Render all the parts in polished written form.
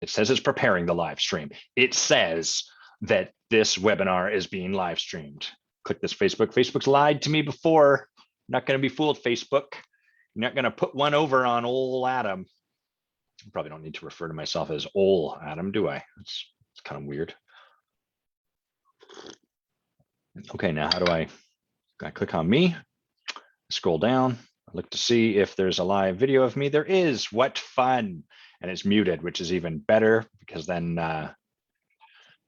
It says it's preparing the live stream. It says that this webinar is being live streamed. Click this Facebook. Facebook's lied to me before. I'm not going to be fooled, Facebook. You're not going to put one over on old Adam. I probably don't need to refer to myself as old Adam, do I? It's kind of weird. Okay, now how do I click on me, scroll down, look to see if there's a live video of me. There is. What fun. And it's muted, which is even better because then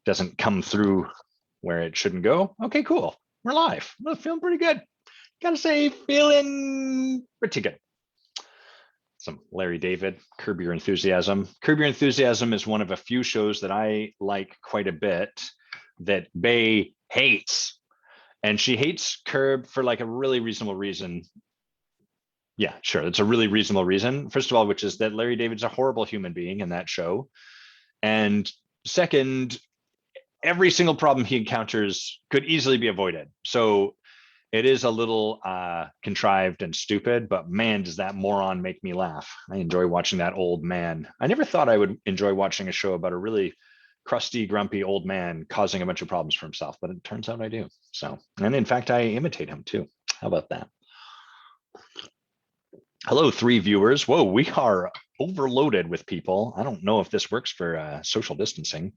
doesn't come through where it shouldn't go. Okay, cool. We're live. We're feeling pretty good. Gotta say, feeling pretty good. Some Larry David, Curb Your Enthusiasm. Curb Your Enthusiasm is one of a few shows that I like quite a bit that Bay hates. And she hates Curb for like a really reasonable reason. Yeah, sure. It's a really reasonable reason. First of all, which is that Larry David's a horrible human being in that show. And second, every single problem he encounters could easily be avoided. So it is a little contrived and stupid, but man, does that moron make me laugh. I enjoy watching that old man. I never thought I would enjoy watching a show about a really crusty, grumpy old man causing a bunch of problems for himself, but it turns out I do. So, and in fact, I imitate him too. How about that? Hello, 3 viewers. Whoa, we are overloaded with people. I don't know if this works for social distancing.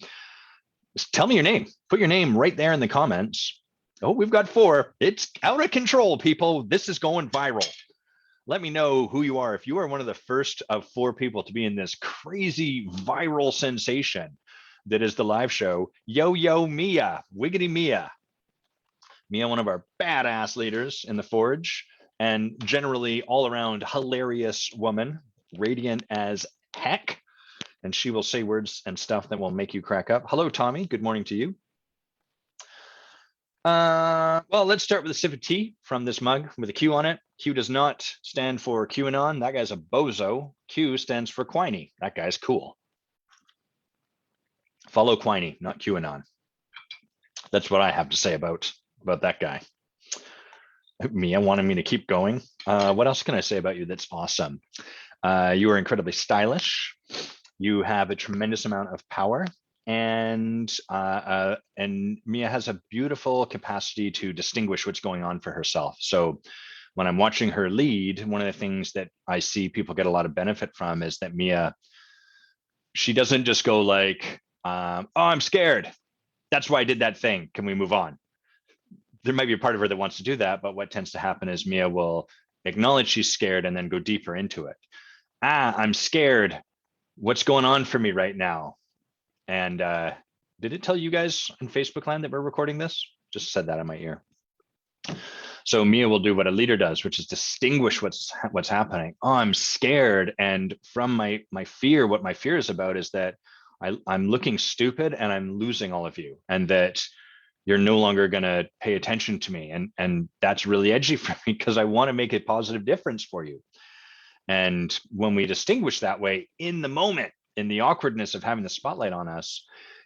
Just tell me your name. Put your name right there in the comments. Oh, we've got 4. It's out of control, people. This is going viral. Let me know who you are. If you are one of the first of 4 people to be in this crazy viral sensation that is the live show, Yo Mia, Wiggity Mia. Mia, one of our badass leaders in the Forge, and generally all around hilarious woman, radiant as heck. And she will say words and stuff that will make you crack up. Hello, Tommy. Good morning to you. Well, let's start with a sip of tea from this mug with a Q on it. Q does not stand for QAnon. That guy's a bozo. Q stands for Quiney. That guy's cool. Follow Quiney, not QAnon. That's what I have to say about that guy. Mia wanted me to keep going. What else can I say about you that's awesome? You are incredibly stylish. You have a tremendous amount of power, and Mia has a beautiful capacity to distinguish what's going on for herself. So when I'm watching her lead, one of the things that I see people get a lot of benefit from is that Mia, she doesn't just go like, oh, I'm scared. That's why I did that thing. Can we move on? There might be a part of her that wants to do that, but what tends to happen is Mia will acknowledge she's scared and then go deeper into it. I'm scared. What's going on for me right now? And did it tell you guys in Facebook land that we're recording this? Just said that in my ear. So Mia will do what a leader does, which is distinguish what's happening. Oh, I'm scared. And from my fear, what my fear is about is that I'm looking stupid and I'm losing all of you, and that you're no longer going to pay attention to me. And that's really edgy for me because I want to make a positive difference for you. And when we distinguish that way in the moment, in the awkwardness of having the spotlight on us,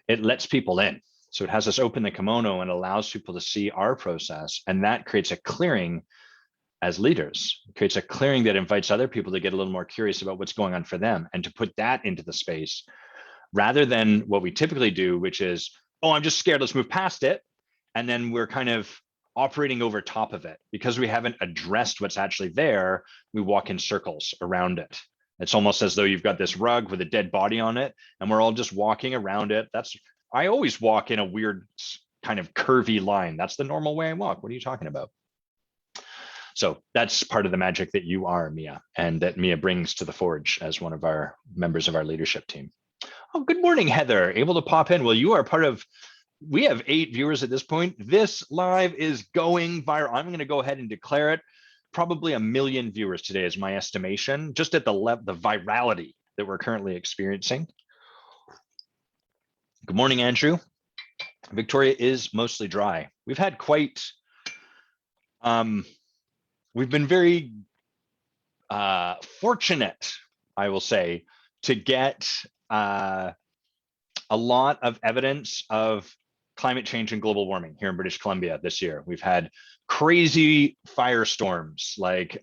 it lets people in. So it has us open the kimono and allows people to see our process. And that creates a clearing as leaders. It creates a clearing that invites other people to get a little more curious about what's going on for them and to put that into the space rather than what we typically do, which is, oh, I'm just scared, let's move past it. And then we're kind of operating over top of it. Because we haven't addressed what's actually there, we walk in circles around it. It's almost as though you've got this rug with a dead body on it, and we're all just walking around it. I always walk in a weird kind of curvy line. That's the normal way I walk. What are you talking about? So that's part of the magic that you are, Mia, and that Mia brings to the Forge as one of our members of our leadership team. Oh, good morning, Heather. Able to pop in. Well, you are part of, we have 8 viewers at this point. This live is going viral. I'm going to go ahead and declare it. Probably 1 million viewers today is my estimation, just at the virality that we're currently experiencing. Good morning, Andrew. Victoria is mostly dry. We've had quite, we've been very fortunate, I will say, to get a lot of evidence of climate change and global warming here in British Columbia this year. We've had crazy firestorms like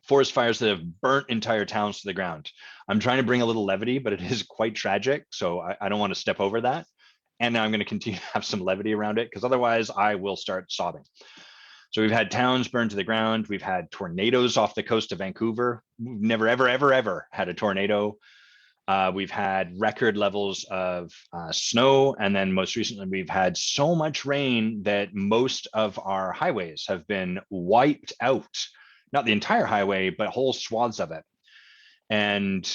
forest fires that have burnt entire towns to the ground. I'm trying to bring a little levity, but it is quite tragic. So I don't want to step over that. And now I'm going to continue to have some levity around it, because otherwise I will start sobbing. So we've had towns burned to the ground. We've had tornadoes off the coast of Vancouver. We've never, ever, ever, ever had a tornado. We've had record levels of snow. And then most recently, we've had so much rain that most of our highways have been wiped out. Not the entire highway, but whole swaths of it. And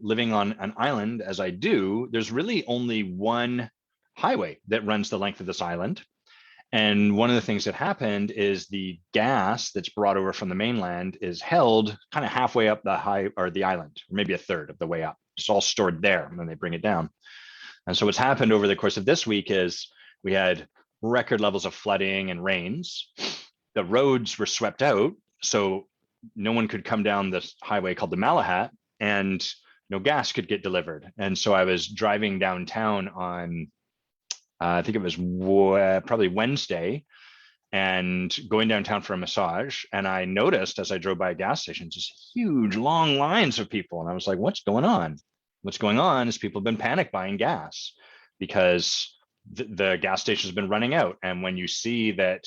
living on an island, as I do, there's really only one highway that runs the length of this island. And one of the things that happened is the gas that's brought over from the mainland is held kind of halfway up the island, or maybe a third of the way up. It's all stored there, and then they bring it down. And so what's happened over the course of this week is we had record levels of flooding and rains. The roads were swept out, so no one could come down this highway called the Malahat, and no gas could get delivered. And so I was driving downtown on I think it was probably Wednesday, and going downtown for a massage. And I noticed as I drove by a gas station, just huge long lines of people. And I was like, what's going on? What's going on is people have been panic buying gas because the gas station has been running out. And when you see that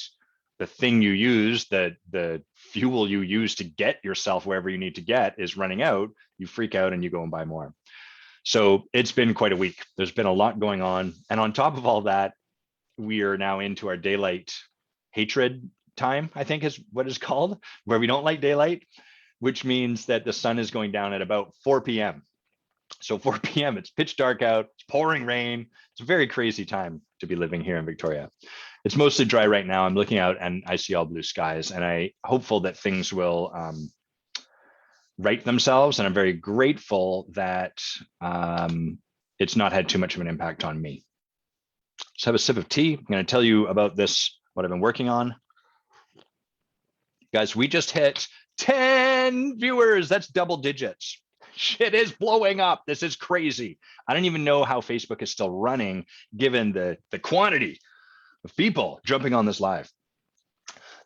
the thing you use, the fuel you use to get yourself wherever you need to get is running out, you freak out and you go and buy more. So it's been quite a week. There's been a lot going on. And on top of all that, we are now into our daylight hatred time, I think is what it's called, where we don't like daylight, which means that the sun is going down at about 4 p.m. So 4 p.m., it's pitch dark out, it's pouring rain. It's a very crazy time to be living here in Victoria. It's mostly dry right now. I'm looking out and I see all blue skies, and I'm hopeful that things will right themselves. And I'm very grateful that it's not had too much of an impact on me. Let's have a sip of tea. I'm going to tell you about this, what I've been working on. Guys, we just hit 10 viewers. That's double digits. Shit is blowing up. This is crazy. I don't even know how Facebook is still running, given the quantity of people jumping on this live.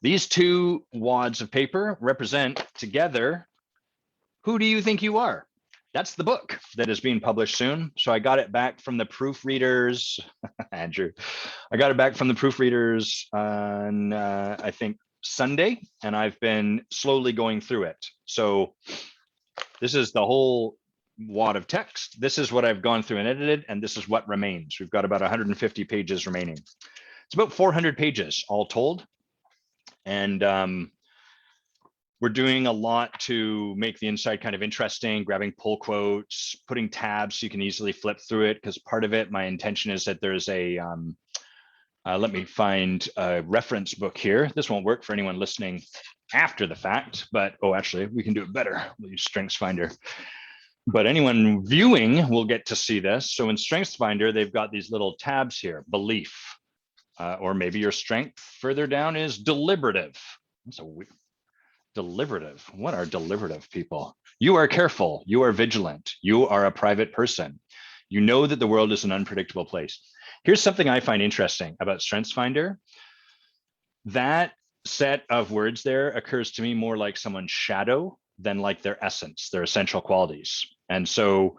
These two wads of paper represent together, who do you think you are? That's the book that is being published soon. So I got it back from the proofreaders, Andrew. I got it back from the proofreaders on, I think, Sunday, and I've been slowly going through it. So this is the whole wad of text. This is what I've gone through and edited, and this is what remains. We've got about 150 pages remaining. It's about 400 pages all told. And we're doing a lot to make the inside kind of interesting, grabbing pull quotes, putting tabs so you can easily flip through it, because part of it, my intention is that there's a, let me find a reference book here. This won't work for anyone listening after the fact, but, oh, actually, we can do it better. We'll use StrengthsFinder. But anyone viewing will get to see this. So in StrengthsFinder, they've got these little tabs here, belief, or maybe your strength further down is deliberative. That's a weird. Deliberative. What are deliberative people? You are careful. You are vigilant. You are a private person. You know that the world is an unpredictable place. Here's something I find interesting about StrengthsFinder. That set of words there occurs to me more like someone's shadow than like their essence, their essential qualities. And so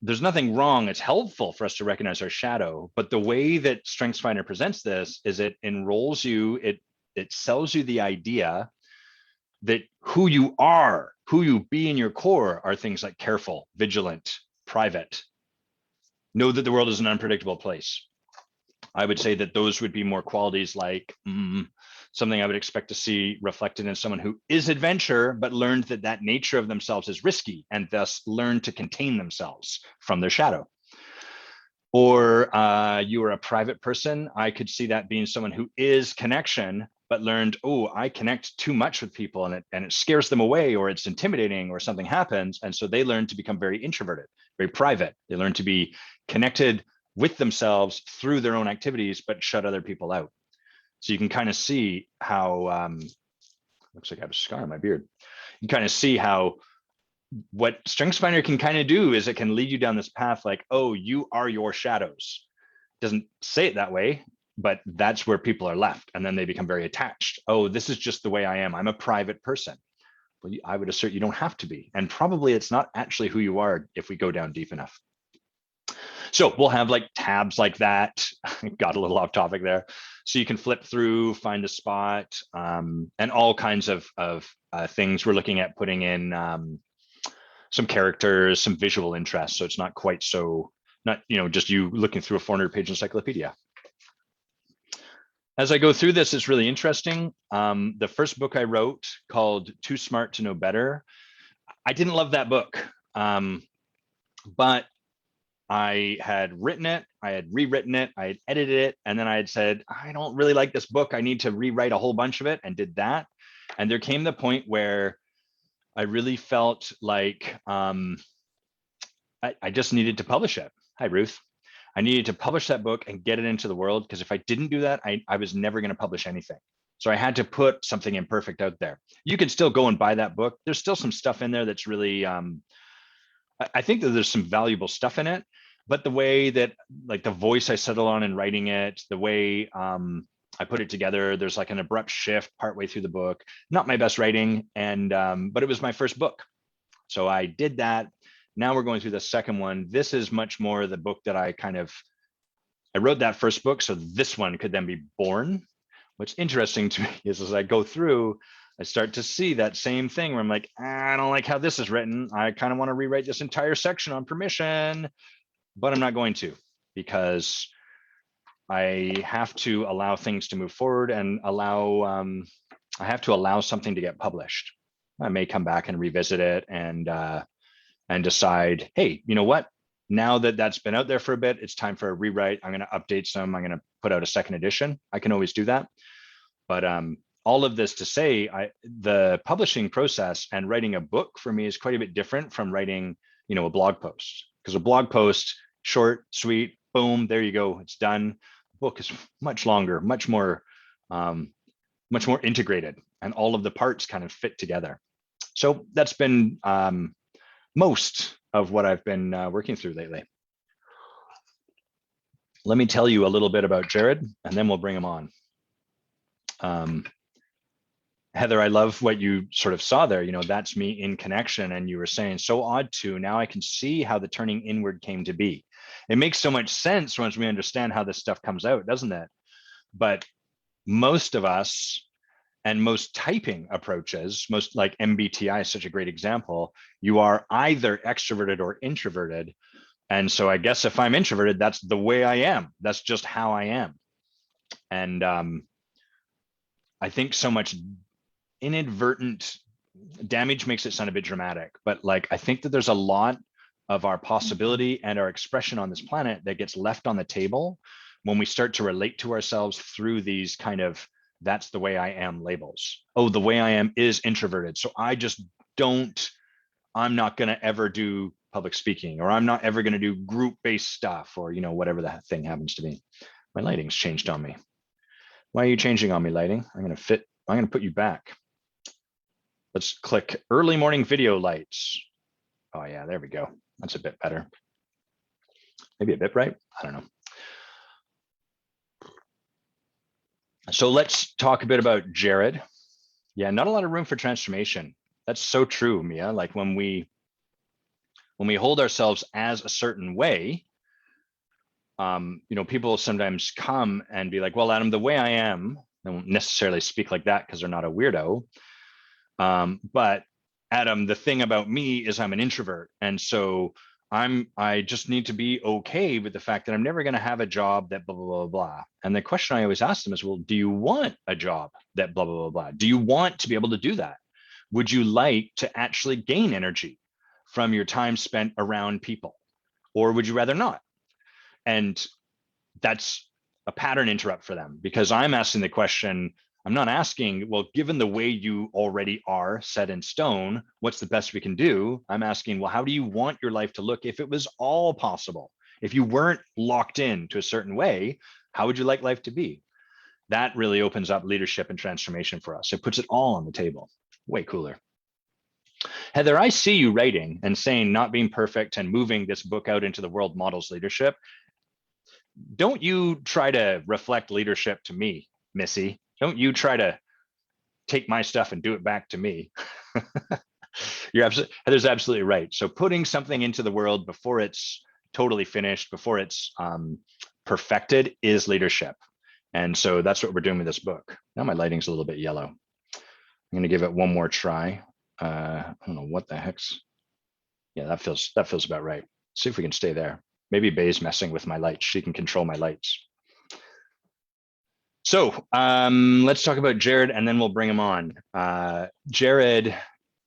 there's nothing wrong. It's helpful for us to recognize our shadow, but the way that StrengthsFinder presents this is it enrolls you, it sells you the idea that who you are, who you be in your core, are things like careful, vigilant, private. Know that the world is an unpredictable place. I would say that those would be more qualities like something I would expect to see reflected in someone who is adventure, but learned that that nature of themselves is risky, and thus learned to contain themselves from their shadow. Or you are a private person. I could see that being someone who is connection, but learned, oh, I connect too much with people and it scares them away, or it's intimidating, or something happens. And so they learn to become very introverted, very private. They learn to be connected with themselves through their own activities, but shut other people out. So you can kind of see how, looks like I have a scar on my beard. You kind of see how what StrengthsFinder can kind of do is it can lead you down this path like, oh, you are your shadows. It doesn't say it that way, but that's where people are left. And then they become very attached. Oh, this is just the way I am. I'm a private person. Well, I would assert you don't have to be. And probably it's not actually who you are if we go down deep enough. So we'll have like tabs like that. Got a little off topic there. So you can flip through, find a spot, and all kinds of things. We're looking at putting in some characters, some visual interest. So it's not quite so, not, just you looking through a 400-page encyclopedia. As I go through this, it's really interesting. The first book I wrote, called Too Smart to Know Better, I didn't love that book, but I had written it, I had rewritten it, I had edited it, and then I had said, I don't really like this book. I need to rewrite a whole bunch of it, and did that. And there came the point where I really felt like I just needed to publish it. Hi, Ruth. I needed to publish that book and get it into the world, because if I didn't do that, I was never going to publish anything. So I had to put something imperfect out there. You can still go and buy that book. There's still some stuff in there that's really, I think that there's some valuable stuff in it, but the way that, like, the voice I settled on in writing it, the way I put it together, there's like an abrupt shift partway through the book. Not my best writing, and but it was my first book. So I did that. Now we're going through the second one. This is much more the book that I wrote that first book, so this one could then be born. What's interesting to me is, as I go through, I start to see that same thing where I'm like, I don't like how this is written. I kind of want to rewrite this entire section on permission, but I'm not going to, because I have to allow things to move forward and I have to allow something to get published. I may come back and revisit it and decide, hey, you know what? Now that that's been out there for a bit, it's time for a rewrite. I'm going to update some. I'm going to put out a second edition. I can always do that. But all of this to say, the publishing process and writing a book for me is quite a bit different from writing, a blog post. Because a blog post, short, sweet, boom, there you go, it's done. A book is much longer, much more integrated, and all of the parts kind of fit together. So that's been most of what I've been working through lately. Let me tell you a little bit about Jared, and then we'll bring him on. Heather, I love what you sort of saw there. That's me in connection. And you were saying, so odd too. Now I can see how the turning inward came to be. It makes so much sense once we understand how this stuff comes out, doesn't it? But most of us, and most typing approaches, most, like MBTI is such a great example, you are either extroverted or introverted. And so I guess if I'm introverted, that's the way I am. That's just how I am. And I think so much inadvertent damage makes it sound a bit dramatic, but like, I think that there's a lot of our possibility and our expression on this planet that gets left on the table when we start to relate to ourselves through these kind of, that's the way I am labels. Oh, the way I am is introverted. So I'm not going to ever do public speaking, or I'm not ever going to do group-based stuff, or, whatever that thing happens to be. My lighting's changed on me. Why are you changing on me, lighting? I'm going to put you back. Let's click early morning video lights. Oh yeah, there we go. That's a bit better. Maybe a bit bright. I don't know. So let's talk a bit about Jared. Yeah, not a lot of room for transformation. That's so true, Mia. Like when we hold ourselves as a certain way, people sometimes come and be like, well, Adam, the way I am, they won't necessarily speak like that because they're not a weirdo. But Adam, the thing about me is I'm an introvert. And so I just need to be okay with the fact that I'm never going to have a job that blah, blah, blah, blah. And the question I always ask them is, well, do you want a job that blah, blah, blah, blah? Do you want to be able to do that? Would you like to actually gain energy from your time spent around people? Or would you rather not? And that's a pattern interrupt for them, because I'm asking the question, I'm not asking, well, given the way you already are set in stone, what's the best we can do? I'm asking, well, how do you want your life to look if it was all possible? If you weren't locked in to a certain way, how would you like life to be? That really opens up leadership and transformation for us. It puts it all on the table. Way cooler. Heather, I see you writing and saying not being perfect and moving this book out into the world models leadership. Don't you try to reflect leadership to me, Missy. Don't you try to take my stuff and do it back to me. Heather's absolutely right. So putting something into the world before it's totally finished, before it's perfected, is leadership. And so that's what we're doing with this book. Now my lighting's a little bit yellow. I'm going to give it one more try. I don't know what the heck's. Yeah, that feels about right. See if we can stay there. Maybe Bay's messing with my lights. She can control my lights. So let's talk about Jared, and then we'll bring him on. Jared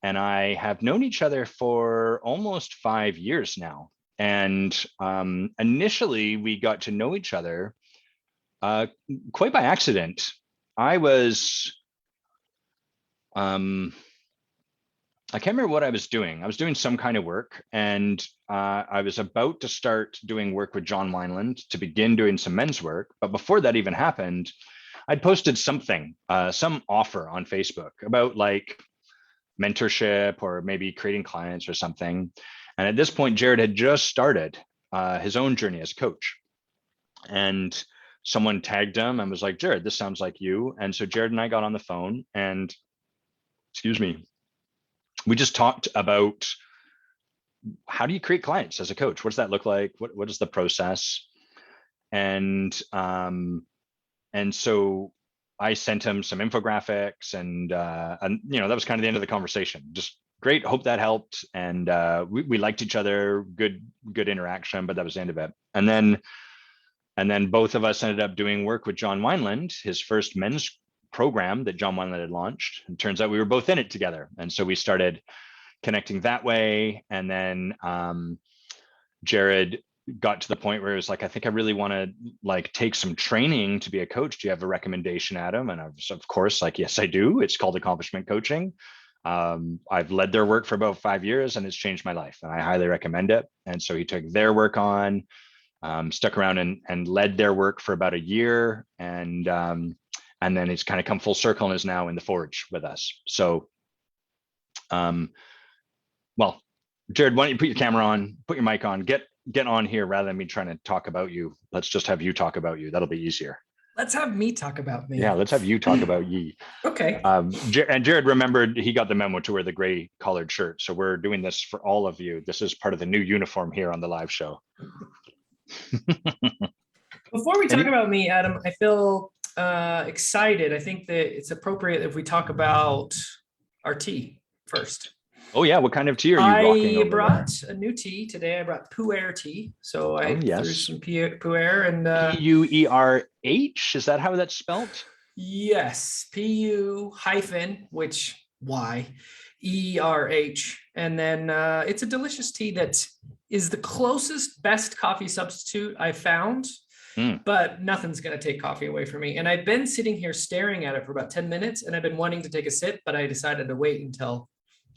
and I have known each other for almost 5 years now. And initially, we got to know each other quite by accident. I can't remember what I was doing. I was doing some kind of work, and I was about to start doing work with John Wineland to begin doing some men's work. But before that even happened, I'd posted something, some offer on Facebook about like mentorship or maybe creating clients or something. And at this point, Jared had just started his own journey as coach. And someone tagged him and was like, Jared, this sounds like you. And so Jared and I got on the phone and, excuse me, we just talked about how do you create clients as a coach? What does that look like? What is the process? And so I sent him some infographics, and you know, that was kind of the end of the conversation. Just great. Hope that helped. And we liked each other. Good interaction, but that was the end of it. And then both of us ended up doing work with John Wineland, his first men's program that John Wineland had launched. It turns out we were both in it together. And so we started connecting that way. And then Jared got to the point where it was like, I think I really want to like take some training to be a coach. Do you have a recommendation, Adam? And I was, of course, like, yes, I do. It's called Accomplishment Coaching. I've led their work for about 5 years, and it's changed my life, and I highly recommend it. And so he took their work on, stuck around and led their work for about a year. And then he's kind of come full circle and is now in the Forge with us. So, well, Jared, why don't you put your camera on, put your mic on, get on here rather than me trying to talk about you. Let's just have you talk about you. That'll be easier. Let's have me talk about me. Yeah, let's have you talk about ye. Okay. And Jared remembered, he got the memo to wear the gray collared shirt. So we're doing this for all of you. This is part of the new uniform here on the live show. Before we talk about me, Adam, I feel excited. I think that it's appropriate if we talk about our tea first. Oh yeah, what kind of tea are you rocking? I brought a new tea today. I brought Pu'er tea. So I threw some Pu'er and Puerh. Is that how that's spelled? Yes, Pu hyphen, which Y, ERH. And then it's a delicious tea that is the closest best coffee substitute I found. But nothing's going to take coffee away from me. And I've been sitting here staring at it for about 10 minutes, and I've been wanting to take a sip, but I decided to wait until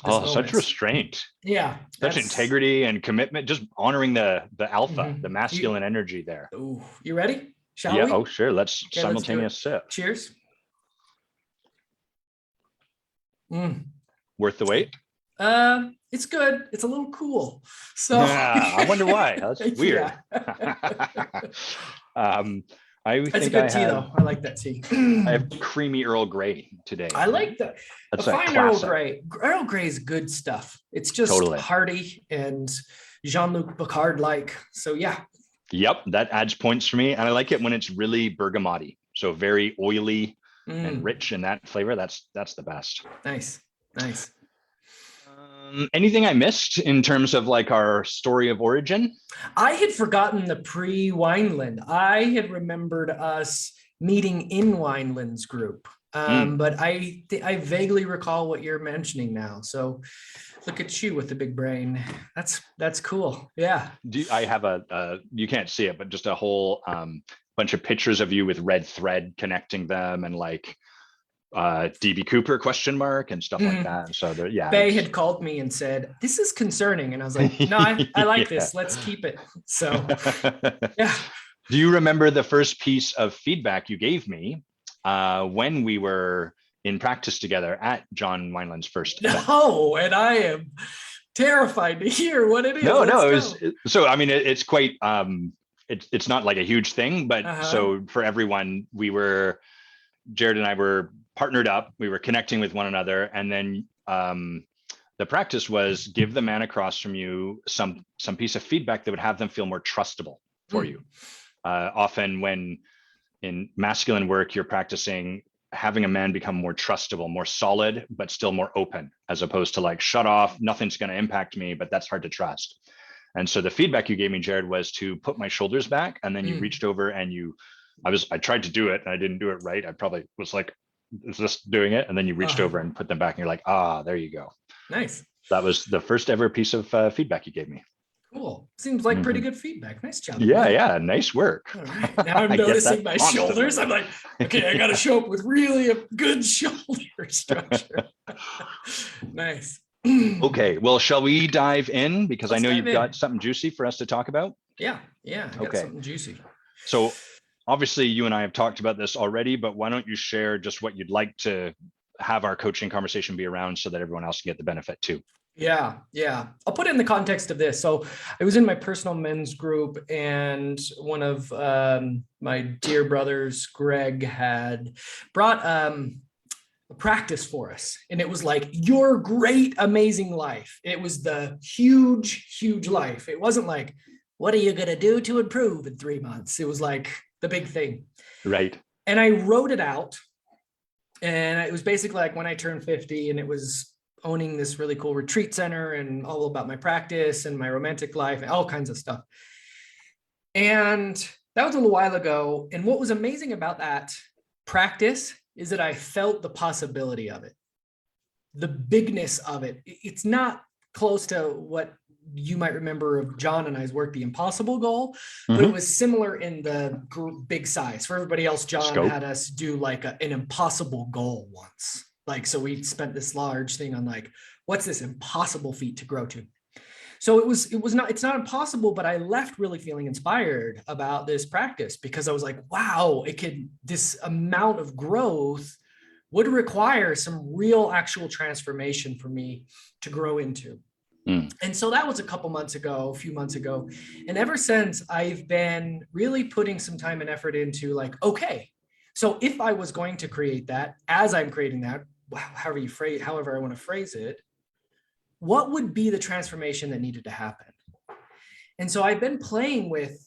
this moment. Such restraint. Yeah. Such integrity and commitment, just honoring the alpha, the masculine energy there. Ooh, you ready? Shall we? Yeah, oh sure. Let's simultaneous sip. Cheers. Worth the wait? It's good. It's a little cool. So yeah, I wonder why. That's weird. That's a good tea, though. I like that tea. I have creamy Earl Grey today. I like that. That's a fine Earl Grey. Earl Grey is good stuff. It's just hearty and Jean-Luc Picard-like. So yeah. Yep, that adds points for me, and I like it when it's really bergamoty, so very oily and rich in that flavor. That's the best. Nice. Anything I missed in terms of like our story of origin? I had forgotten the pre-Wineland. I had remembered us meeting in Wineland's group, but I vaguely recall what you're mentioning now. So look at you with the big brain. That's cool. Yeah. I have you can't see it, but just a whole bunch of pictures of you with red thread connecting them, and like DB Cooper ? And stuff like that. And so yeah, Bay had called me and said, this is concerning, and I was like, no, I like this, let's keep it. So yeah. Do you remember the first piece of feedback you gave me when we were in practice together at John Wineland's first event? No, and I am terrified to hear what it is. No, it was, so I mean, it's quite it's not like a huge thing, but so for everyone, Jared and I were partnered up, we were connecting with one another, and then the practice was give the man across from you some piece of feedback that would have them feel more trustable for you. Often when in masculine work, you're practicing having a man become more trustable, more solid, but still more open, as opposed to like, shut off, nothing's going to impact me, but that's hard to trust. And so the feedback you gave me, Jared, was to put my shoulders back, and then you reached over and I tried to do it and I didn't do it right. I probably was like, is this doing it? And then you reached over and put them back and you're like, there you go. Nice. That was the first ever piece of feedback you gave me. Cool. Seems like pretty good feedback. Nice job. Yeah. Nice work. All right. Now I'm noticing my shoulders. I'm like, okay, I got to show up with really a good shoulder structure. Nice. Okay. Well, shall we dive in? Because I know you've got something juicy for us to talk about. Yeah. I got something juicy. So obviously you and I have talked about this already, but why don't you share just what you'd like to have our coaching conversation be around so that everyone else can get the benefit too? Yeah. I'll put it in the context of this. So I was in my personal men's group, and one of my dear brothers, Greg, had brought a practice for us. And it was like, your great, amazing life. It was the huge life. It wasn't like, what are you going to do to improve in 3 months? It was like the big thing. Right. And I wrote it out. And it was basically like when I turned 50, and it was owning this really cool retreat center and all about my practice and my romantic life and all kinds of stuff. And that was a little while ago. And what was amazing about that practice is that I felt the possibility of it, the bigness of it. It's not close to what you might remember of John and I's work, the impossible goal, but it was similar in the big size. For everybody else, John had us do like an impossible goal once. Like, so we spent this large thing on like, what's this impossible feat to grow to? So it's not impossible, but I left really feeling inspired about this practice, because I was like, wow, this amount of growth would require some real actual transformation for me to grow into. And so that was a few months ago. And ever since, I've been really putting some time and effort into like, okay, so if I was going to create that, as I'm creating that, however I want to phrase it, what would be the transformation that needed to happen? And so I've been playing with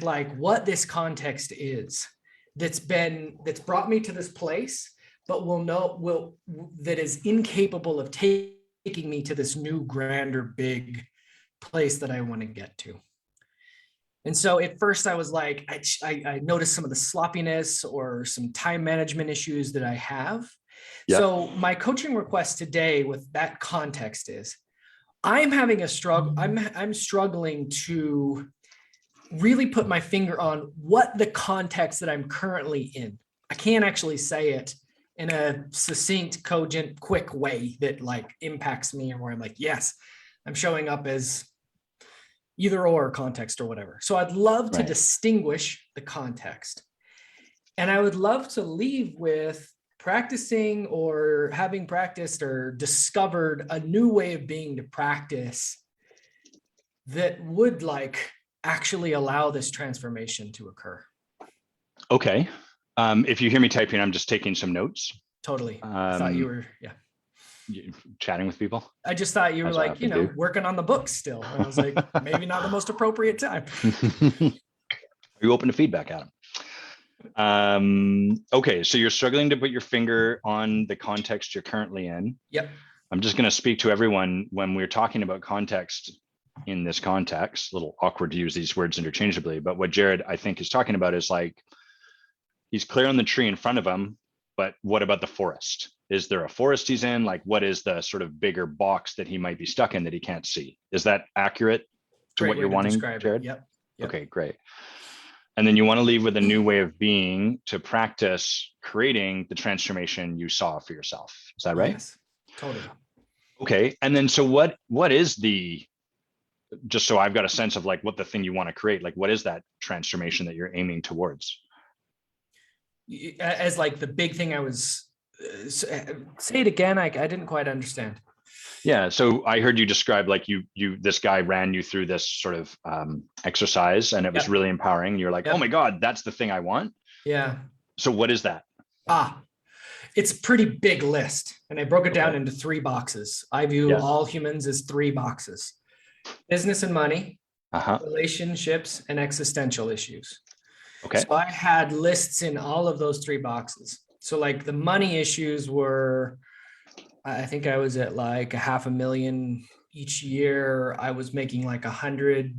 like what this context is that's brought me to this place, but that is incapable of taking me to this new, grander, big place that I want to get to. And so at first I was like, I noticed some of the sloppiness or some time management issues that I have. Yep. So my coaching request today with that context is, I'm having a struggle. I'm struggling to really put my finger on what the context that I'm currently in. I can't actually say it in a succinct, cogent, quick way that like impacts me, or where I'm like, yes, I'm showing up as either or context or whatever. So I'd love to distinguish the context. And I would love to leave with practicing or having practiced or discovered a new way of being to practice that would like actually allow this transformation to occur. Okay. If you hear me typing, I'm just taking some notes. Totally. I thought you were, chatting with people. I just thought you were like, working on the books still. And I was like, maybe not the most appropriate time. Are you open to feedback, Adam? Okay, so you're struggling to put your finger on the context you're currently in. Yep. I'm just going to speak to everyone when we're talking about context in this context. A little awkward to use these words interchangeably, but what Jared, I think, is talking about is like, he's clear on the tree in front of him, but what about the forest? Is there a forest he's in? Like, what is the sort of bigger box that he might be stuck in that he can't see? Is that accurate to what you're wanting, Jared? Yep. Okay, great. And then you want to leave with a new way of being to practice creating the transformation you saw for yourself. Is that right? Yes, totally. Okay. And then, so what is just so I've got a sense of like what the thing you want to create, like what is that transformation that you're aiming towards? As like the big thing I was, say it again. I didn't quite understand. Yeah. So I heard you describe like this guy ran you through this sort of exercise, and it was really empowering. You're like, oh my God, that's the thing I want. Yeah. So what is that? It's a pretty big list, and I broke it down Okay. into 3 boxes. I view Yeah. all humans as 3 boxes: business and money, Uh-huh. relationships, and existential issues. Okay. So I had lists in all of those 3 boxes. So like the money issues were, I think I was at like a $500,000 each year. I was making like 100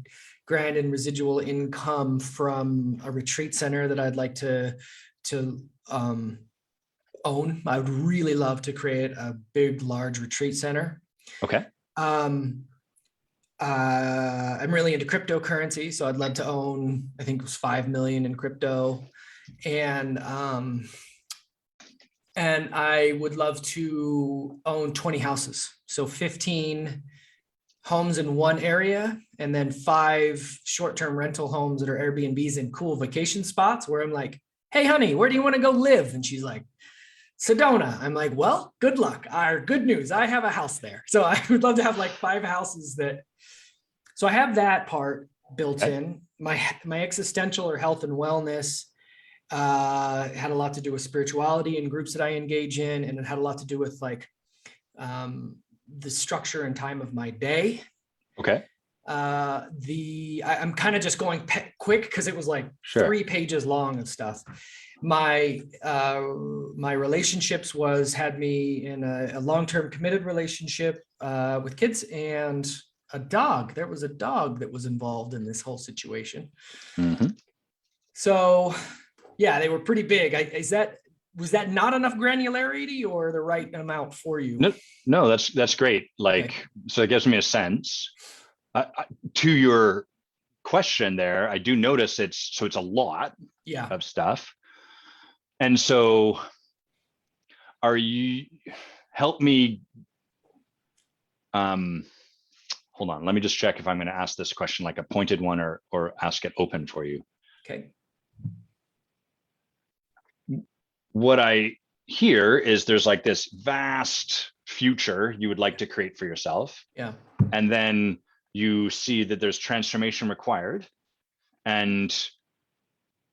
grand in residual income from a retreat center that I'd like to own. I would really love to create a big, large retreat center. Okay. I'm really into cryptocurrency, so I'd love to own, I think it was 5 million in crypto. And I would love to own 20 houses. So 15 homes in one area, and then 5 short-term rental homes that are Airbnbs in cool vacation spots where I'm like, hey, honey, where do you want to go live? And she's like, Sedona. I'm like, well, good luck. Good news. I have a house there. So I would love to have like 5 houses that, so I have that part built Okay. in. My existential or health and wellness had a lot to do with spirituality and groups that I engage in. And it had a lot to do with like the structure and time of my day. Okay. I'm kind of just going quick because it was like Sure. 3 pages long of stuff. My relationships had me in a long-term committed relationship with kids and a dog. There was a dog that was involved in this whole situation. Mhm. So yeah, they were pretty big. Was that not enough granularity or the right amount for you? No, that's great. Like, Okay. so it gives me a sense. To your question there, I do notice it's a lot Yeah. of stuff. And so help me, hold on, let me just check if I'm going to ask this question like a pointed one or ask it open for you. Okay. What I hear is there's like this vast future you would like to create for yourself. Yeah. And then you see that there's transformation required. And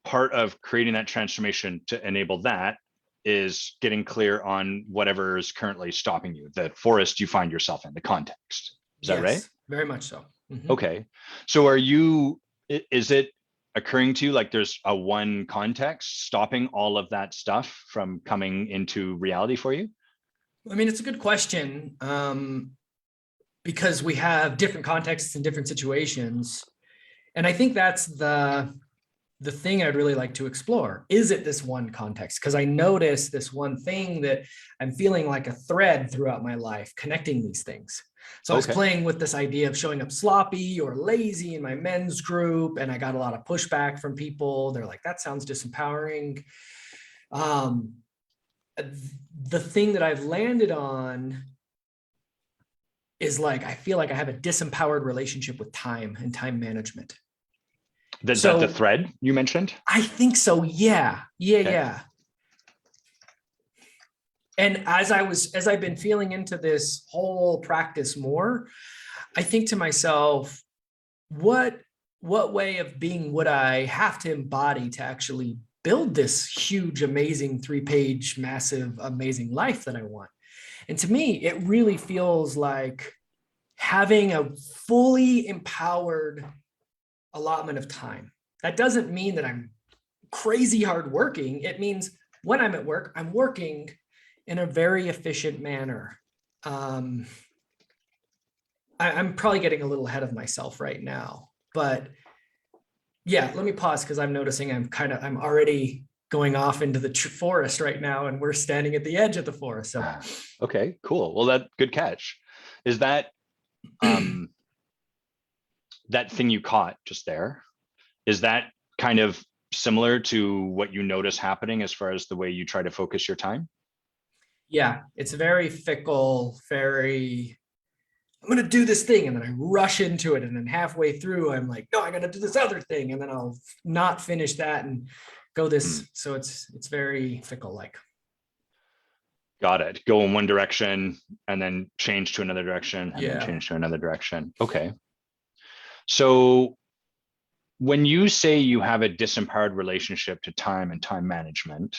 part of creating that transformation to enable that is getting clear on whatever is currently stopping you, the forest you find yourself in, the context. Is that right? Very much so. Mhm. Okay. So is it occurring to you like there's a one context stopping all of that stuff from coming into reality for you? I mean, it's a good question because we have different contexts and different situations. And I think that's the thing I'd really like to explore. Is it this one context? Because I notice this one thing that I'm feeling like a thread throughout my life, connecting these things. So I was playing with this idea of showing up sloppy or lazy in my men's group, and I got a lot of pushback from people. They're like, that sounds disempowering. The thing that I've landed on is like, I feel like I have a disempowered relationship with time and time management. Is that the thread you mentioned? I think so. Yeah. Okay. Yeah. And as I've been feeling into this whole practice more, I think to myself, what way of being would I have to embody to actually build this huge, amazing 3-page, massive, amazing life that I want? And to me, it really feels like having a fully empowered allotment of time. That doesn't mean that I'm crazy hardworking. It means when I'm at work, I'm working in a very efficient manner. I'm probably getting a little ahead of myself right now, but yeah, let me pause because I'm noticing I'm already going off into the forest right now, and we're standing at the edge of the forest. So, okay, cool. Well, good catch. Is that that thing you caught just there? Is that kind of similar to what you notice happening as far as the way you try to focus your time? Yeah, it's very fickle, I'm going to do this thing. And then I rush into it. And then halfway through, I'm like, no, I got to do this other thing. And then I'll not finish that and go this. So it's very fickle like. Got it. Go in one direction and then change to another direction and then Yeah. change to another direction. Okay. So when you say you have a disempowered relationship to time and time management,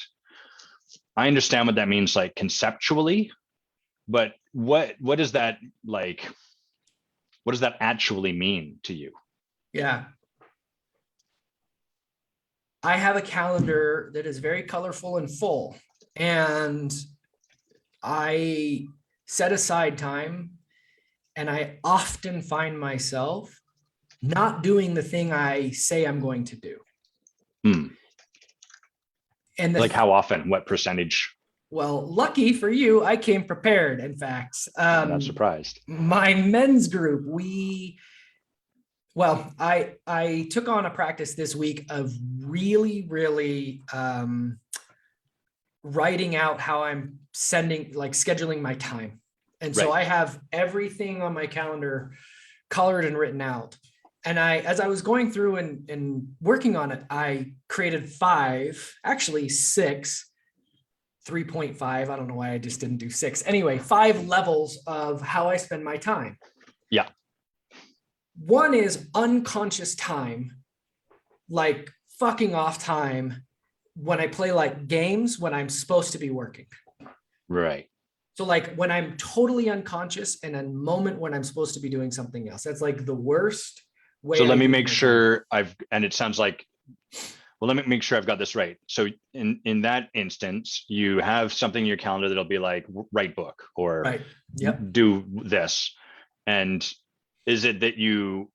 I understand what that means, like conceptually, but what does that like? What does that actually mean to you? Yeah. I have a calendar that is very colorful and full, and I set aside time, and I often find myself not doing the thing I say I'm going to do. Hmm. And Like how often? What percentage? well, lucky for you, I came prepared. In fact, I'm not surprised. my men's group, I took on a practice this week of really writing out how I'm scheduling my time. And so Right. I have everything on my calendar colored and written out. And as I was going through and working on it, I created actually six, 3.5. I don't know why I just didn't do six. Anyway, 5 levels of how I spend my time. Yeah. One is unconscious time, like fucking off time when I play like games when I'm supposed to be working. Right. So like when I'm totally unconscious and a moment when I'm supposed to be doing something else. That's like the worst way. So let I me use make my time. sure and it sounds like, well, let me make sure I've got this right. So in that instance, you have something in your calendar that'll be like write book or Right. Yep. do this. And is it that you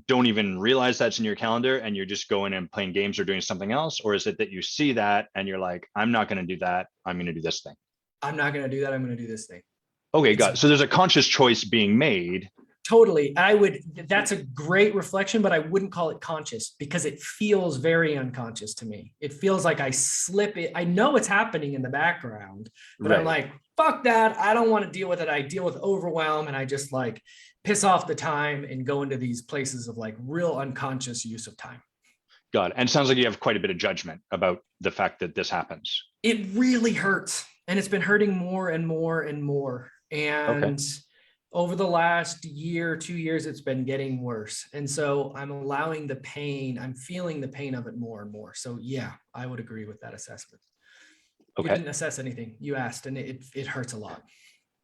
don't even realize that's in your calendar and you're just going and playing games or doing something else? Or is it that you see that and you're like, I'm not going to do that. I'm going to do this thing. I'm not going to do that. I'm going to do this thing. Okay, got it. So there's a conscious choice being made. Totally. That's a great reflection, but I wouldn't call it conscious because it feels very unconscious to me. It feels like I slip it. I know it's happening in the background, but I'm like, fuck that. I don't want to deal with it. I deal with overwhelm and I just like piss off the time and go into these places of like real unconscious use of time. Got it. And it sounds like you have quite a bit of judgment about the fact that this happens. It really hurts. And it's been hurting more and more and more. And over the last year, 2 years, it's been getting worse. And so I'm allowing the pain, I'm feeling the pain of it more and more. So yeah, I would agree with that assessment. You didn't assess anything. You asked, and it hurts a lot.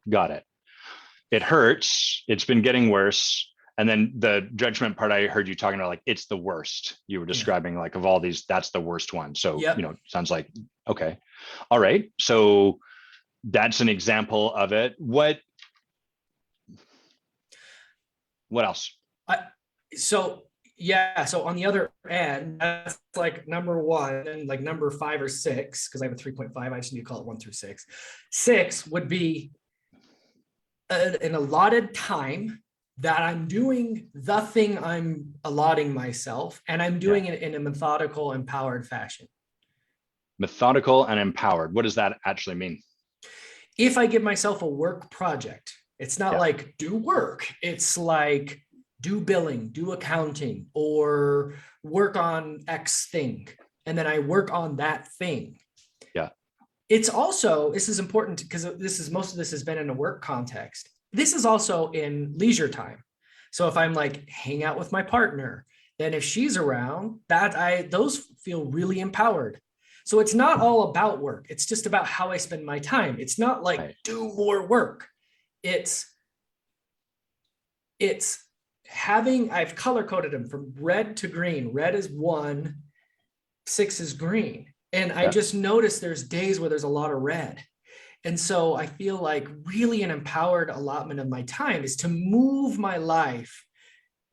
Got it. It hurts. It's been getting worse. And then the judgment part, I heard you talking about like, it's the worst. You were describing like of all these, that's the worst one. So, sounds like, okay. All right. So that's an example of it. What else? So on the other end, that's like number 1 and like number 5 or 6, because I have a 3.5, I just need to call it 1 through 6. 6 would be an allotted time that I'm doing the thing I'm allotting myself, and I'm doing it in a methodical, empowered fashion. Methodical and empowered. What does that actually mean? If I give myself a work project, it's not like do work. It's like do billing, do accounting, or work on X thing. And then I work on that thing. Yeah. It's also, this is important because most of this has been in a work context. This is also in leisure time. So if I'm like hang out with my partner, then if she's around, those feel really empowered. So it's not all about work. It's just about how I spend my time. It's not like do more work. It's having, I've color coded them from red to green. Red is 1, 6 is green. And I just noticed there's days where there's a lot of red. And so I feel like really an empowered allotment of my time is to move my life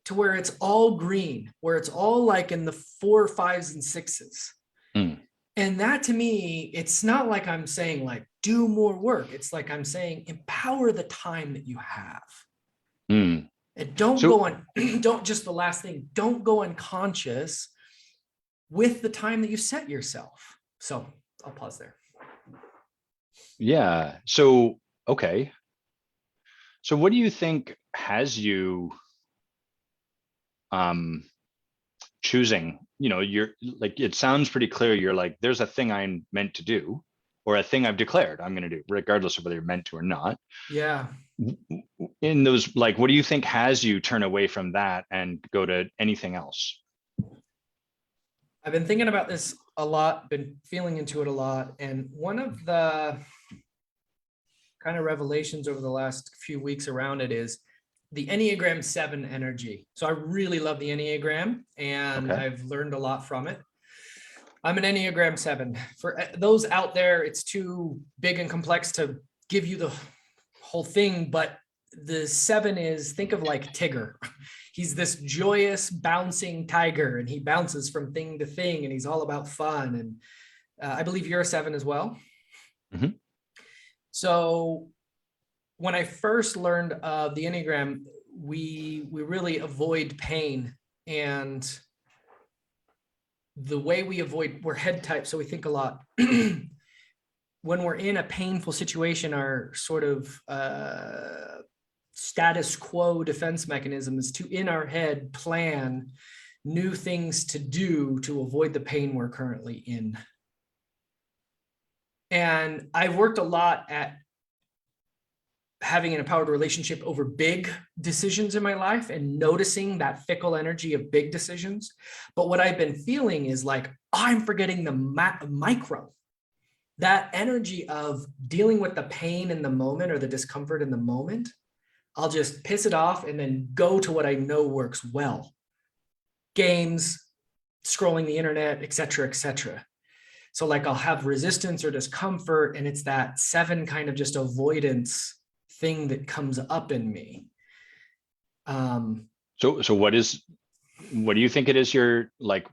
to where it's all green, where it's all like in the 4, 5s, and 6s. And that to me, it's not like I'm saying like do more work. It's like I'm saying empower the time that you have. And don't just the last thing, don't go unconscious with the time that you set yourself. So I'll pause there. Yeah. So, okay. So what do you think has you choosing, you're like, it sounds pretty clear. You're like, there's a thing I'm meant to do or a thing I've declared I'm going to do, regardless of whether you're meant to or not. Yeah. In those, like, what do you think has you turn away from that and go to anything else? I've been thinking about this a lot, been feeling into it a lot. And one of the kind of revelations over the last few weeks around it is the Enneagram 7 energy. So I really love the Enneagram, and Okay. I've learned a lot from it. I'm an Enneagram 7. For those out there, it's too big and complex to give you the whole thing, but the 7 is, think of like Tigger. He's this joyous bouncing tiger, and he bounces from thing to thing, and he's all about fun. And I believe you're a 7 as well. Mhm. So when I first learned of the Enneagram, we really avoid pain, and the way we avoid, we're head type, so we think a lot. When we're in a painful situation, our sort of status quo defense mechanism is to, in our head, plan new things to do to avoid the pain we're currently in. And I've worked a lot at having an empowered relationship over big decisions in my life and noticing that fickle energy of big decisions. But what I've been feeling is like, I'm forgetting the micro, that energy of dealing with the pain in the moment or the discomfort in the moment. I'll just piss it off and then go to what I know works well. Games, scrolling the internet, et cetera, et cetera. So like I'll have resistance or discomfort, and it's that 7 kind of just avoidance thing that comes up in me. So what do you think it is you're like,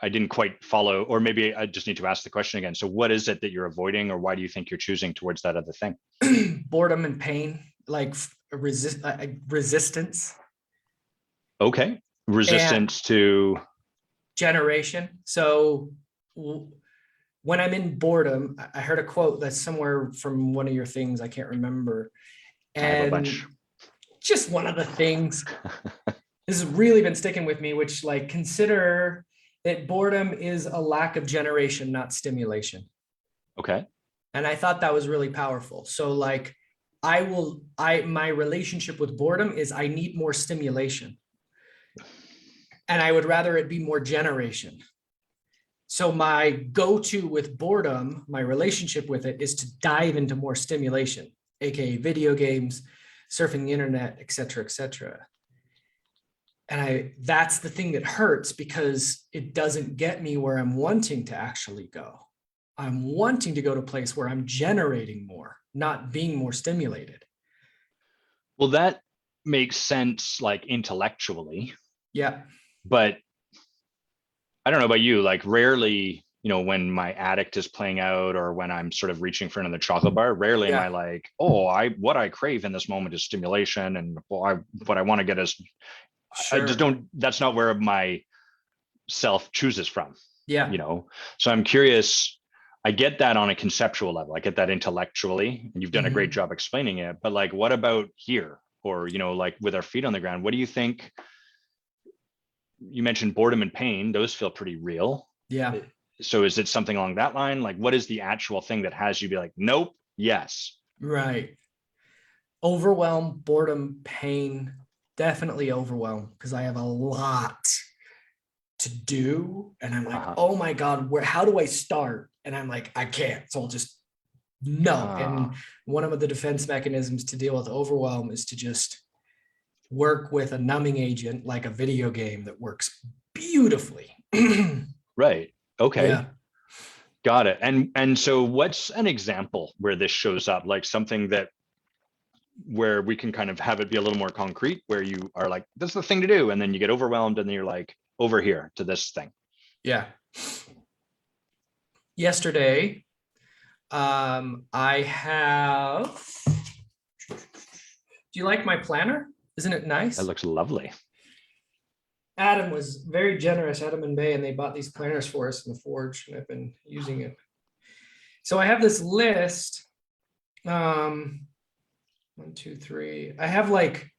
I didn't quite follow, or maybe I just need to ask the question again. So what is it that you're avoiding, or why do you think you're choosing towards that other thing? Boredom and pain, like resistance. Okay. Resistance to Generation. So when I'm in boredom, I heard a quote that's somewhere from one of your things, I can't remember. I have a And bunch. just one of the things, this has really been sticking with me, which like, consider that boredom is a lack of generation, not stimulation. Okay. And I thought that was really powerful. So like, my relationship with boredom is I need more stimulation. And I would rather it be more generation. So my go-to with boredom, my relationship with it, is to dive into more stimulation, AKA video games, surfing the internet, et cetera, et cetera. And that's the thing that hurts, because it doesn't get me where I'm wanting to actually go. I'm wanting to go to a place where I'm generating more, not being more stimulated. Well, that makes sense, like intellectually, Yeah. but I don't know about you, like rarely, when my addict is playing out or when I'm sort of reaching for another chocolate bar, rarely am I like, oh, what I crave in this moment is stimulation. And what I want to get is, I just don't, that's not where my self chooses from. Yeah. So I'm curious. I get that on a conceptual level. I get that intellectually, and you've done a great job explaining it. But like, what about here? Or, like with our feet on the ground, what do you think? You mentioned boredom and pain. Those feel pretty real. Yeah. So is it something along that line? Like, what is the actual thing that has you be like, nope, yes. Right. Overwhelm, boredom, pain, definitely overwhelm, because I have a lot to do. And I'm like, oh my God, how do I start? And I'm like, I can't. So I'll just no. And one of the defense mechanisms to deal with overwhelm is to just work with a numbing agent, like a video game that works beautifully. Right. Okay. Yeah. Got it. And so what's an example where this shows up, like something where we can kind of have it be a little more concrete, where you are like, this is the thing to do. And then you get overwhelmed and then you're like, over here to this thing. Yeah. Yesterday, I have, do you like my planner? Isn't it nice? That looks lovely. Adam was very generous, Adam and Bay, and they bought these planners for us in the Forge, and I've been using it. So I have this list. 1, 2, 3. I have like,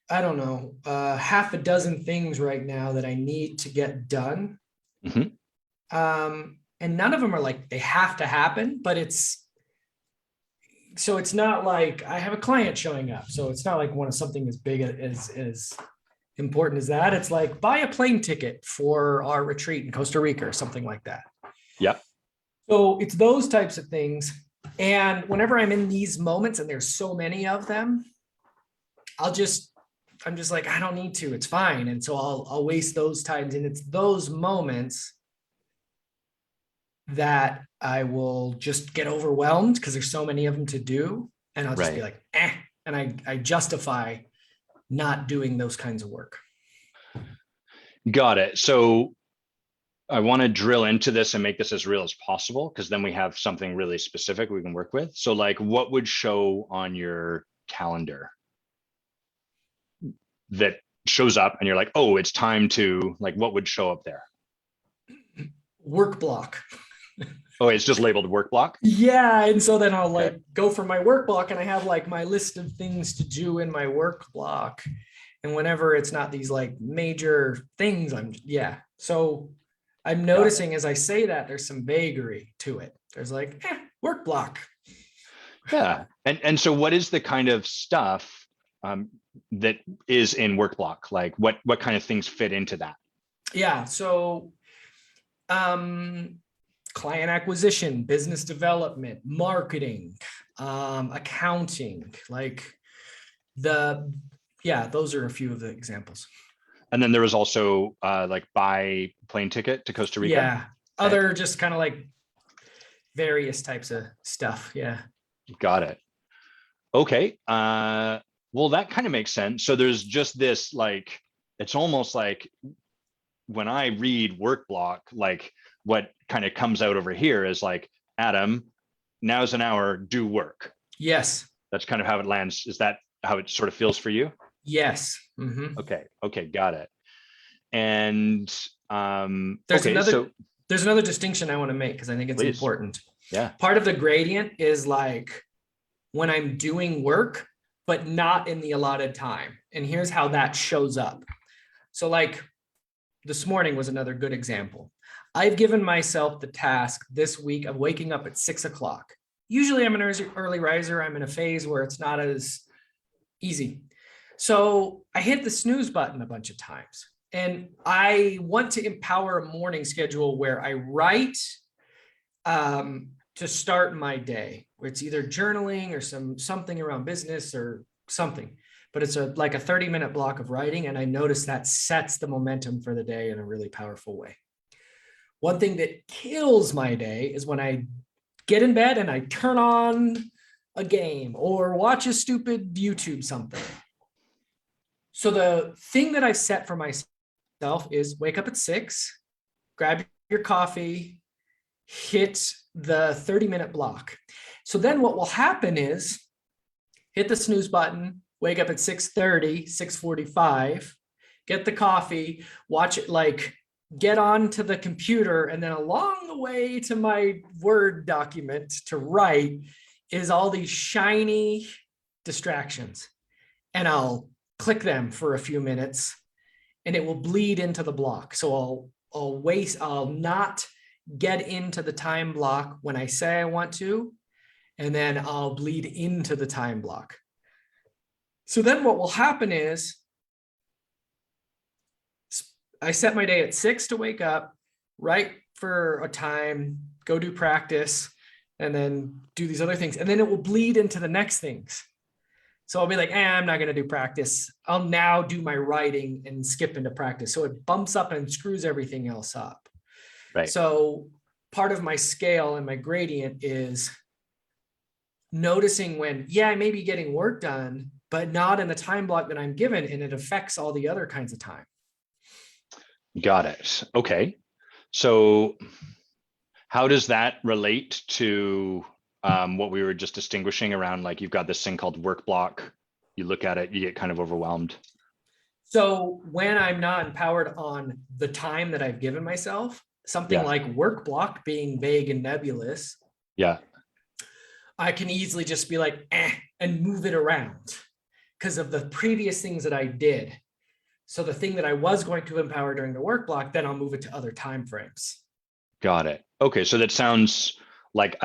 I don't know, half a dozen things right now that I need to get done. And none of them are like, they have to happen, but it's not like I have a client showing up. So it's not like something as big as important is that? It's like buy a plane ticket for our retreat in Costa Rica or something like that. Yep. So it's those types of things. And whenever I'm in these moments, and there's so many of them, I'm just like, I don't need to, it's fine. And so I'll waste those times. And it's those moments that I will just get overwhelmed because there's so many of them to do. And I'll just be Right. like, and I justify not doing those kinds of work. Got it. So I want to drill into this and make this as real as possible, because then we have something really specific we can work with. So like, what would show on your calendar that shows up and you're like, oh, it's time to, like, what would show up there? Work block. Oh, it's just labeled work block. Yeah. And so then I'll like Okay. go for my work block, and I have like my list of things to do in my work block. And whenever it's not these like major things, So I'm noticing as I say that there's some vagary to it. There's like, work block. Yeah. And so what is the kind of stuff that is in work block? Like what kind of things fit into that? Yeah. So client acquisition, business development, marketing, accounting, those are a few of the examples. And then there was also like buy plane ticket to Costa Rica. Yeah. Okay. Other just kind of like various types of stuff. Yeah. Got it. Okay. Well, that kind of makes sense. So there's just this, like, it's almost like when I read work block, like what kind of comes out over here is like, Adam, now's an hour, do work. Yes. That's kind of how it lands. Is that how it sort of feels for you? Yes. Mm-hmm. Okay, got it. And There's okay, another distinction I want to make because I think it's please. important. Yeah. Part of the gradient is like when I'm doing work, but not in the allotted time. And here's how that shows up. So like this morning was another good example. I've given myself the task this week of waking up at 6 o'clock. Usually I'm an early riser. I'm in a phase where it's not as easy. So I hit the snooze button a bunch of times. And I want to empower a morning schedule where I write to start my day, where it's either journaling or something around business or something. But it's like a 30-minute block of writing. And I notice that sets the momentum for the day in a really powerful way. One thing that kills my day is when I get in bed and I turn on a game or watch a stupid YouTube something. So the thing that I set for myself is wake up at 6, grab your coffee, hit the 30-minute block. So then what will happen is hit the snooze button, wake up at 6:30, 6:45, get the coffee, watch it, like get onto the computer, and then along the way to my Word document to write is all these shiny distractions. And I'll click them for a few minutes and it will bleed into the block. So I'll not get into the time block when I say I want to, and then I'll bleed into the time block. So then what will happen is I set my day at 6 to wake up, write for a time, go do practice, and then do these other things. And then it will bleed into the next things. So I'll be like, I'm not going to do practice. I'll now do my writing and skip into practice. So it bumps up and screws everything else up. Right. So part of my scale and my gradient is noticing when, I may be getting work done, but not in the time block that I'm given, and it affects all the other kinds of time. Got it. Okay. So how does that relate to what we were just distinguishing around, like you've got this thing called work block, you look at it, you get kind of overwhelmed? So when I'm not empowered on the time that I've given myself, something like work block being vague and nebulous, I can easily just be like, and move it around because of the previous things that I did. So the thing that I was going to empower during the work block, then I'll move it to other time frames. Got it. Okay. So that sounds like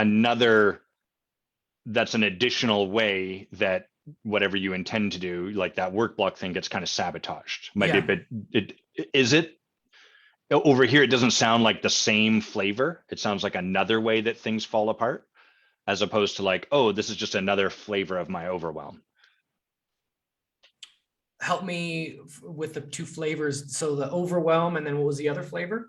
that's an additional way that whatever you intend to do, like that work block thing gets kind of sabotaged. Might be a Yeah. bit, is it over here? It doesn't sound like the same flavor. It sounds like another way that things fall apart, as opposed to like, oh, this is just another flavor of my overwhelm. Help me with the two flavors. So the overwhelm, and then what was the other flavor?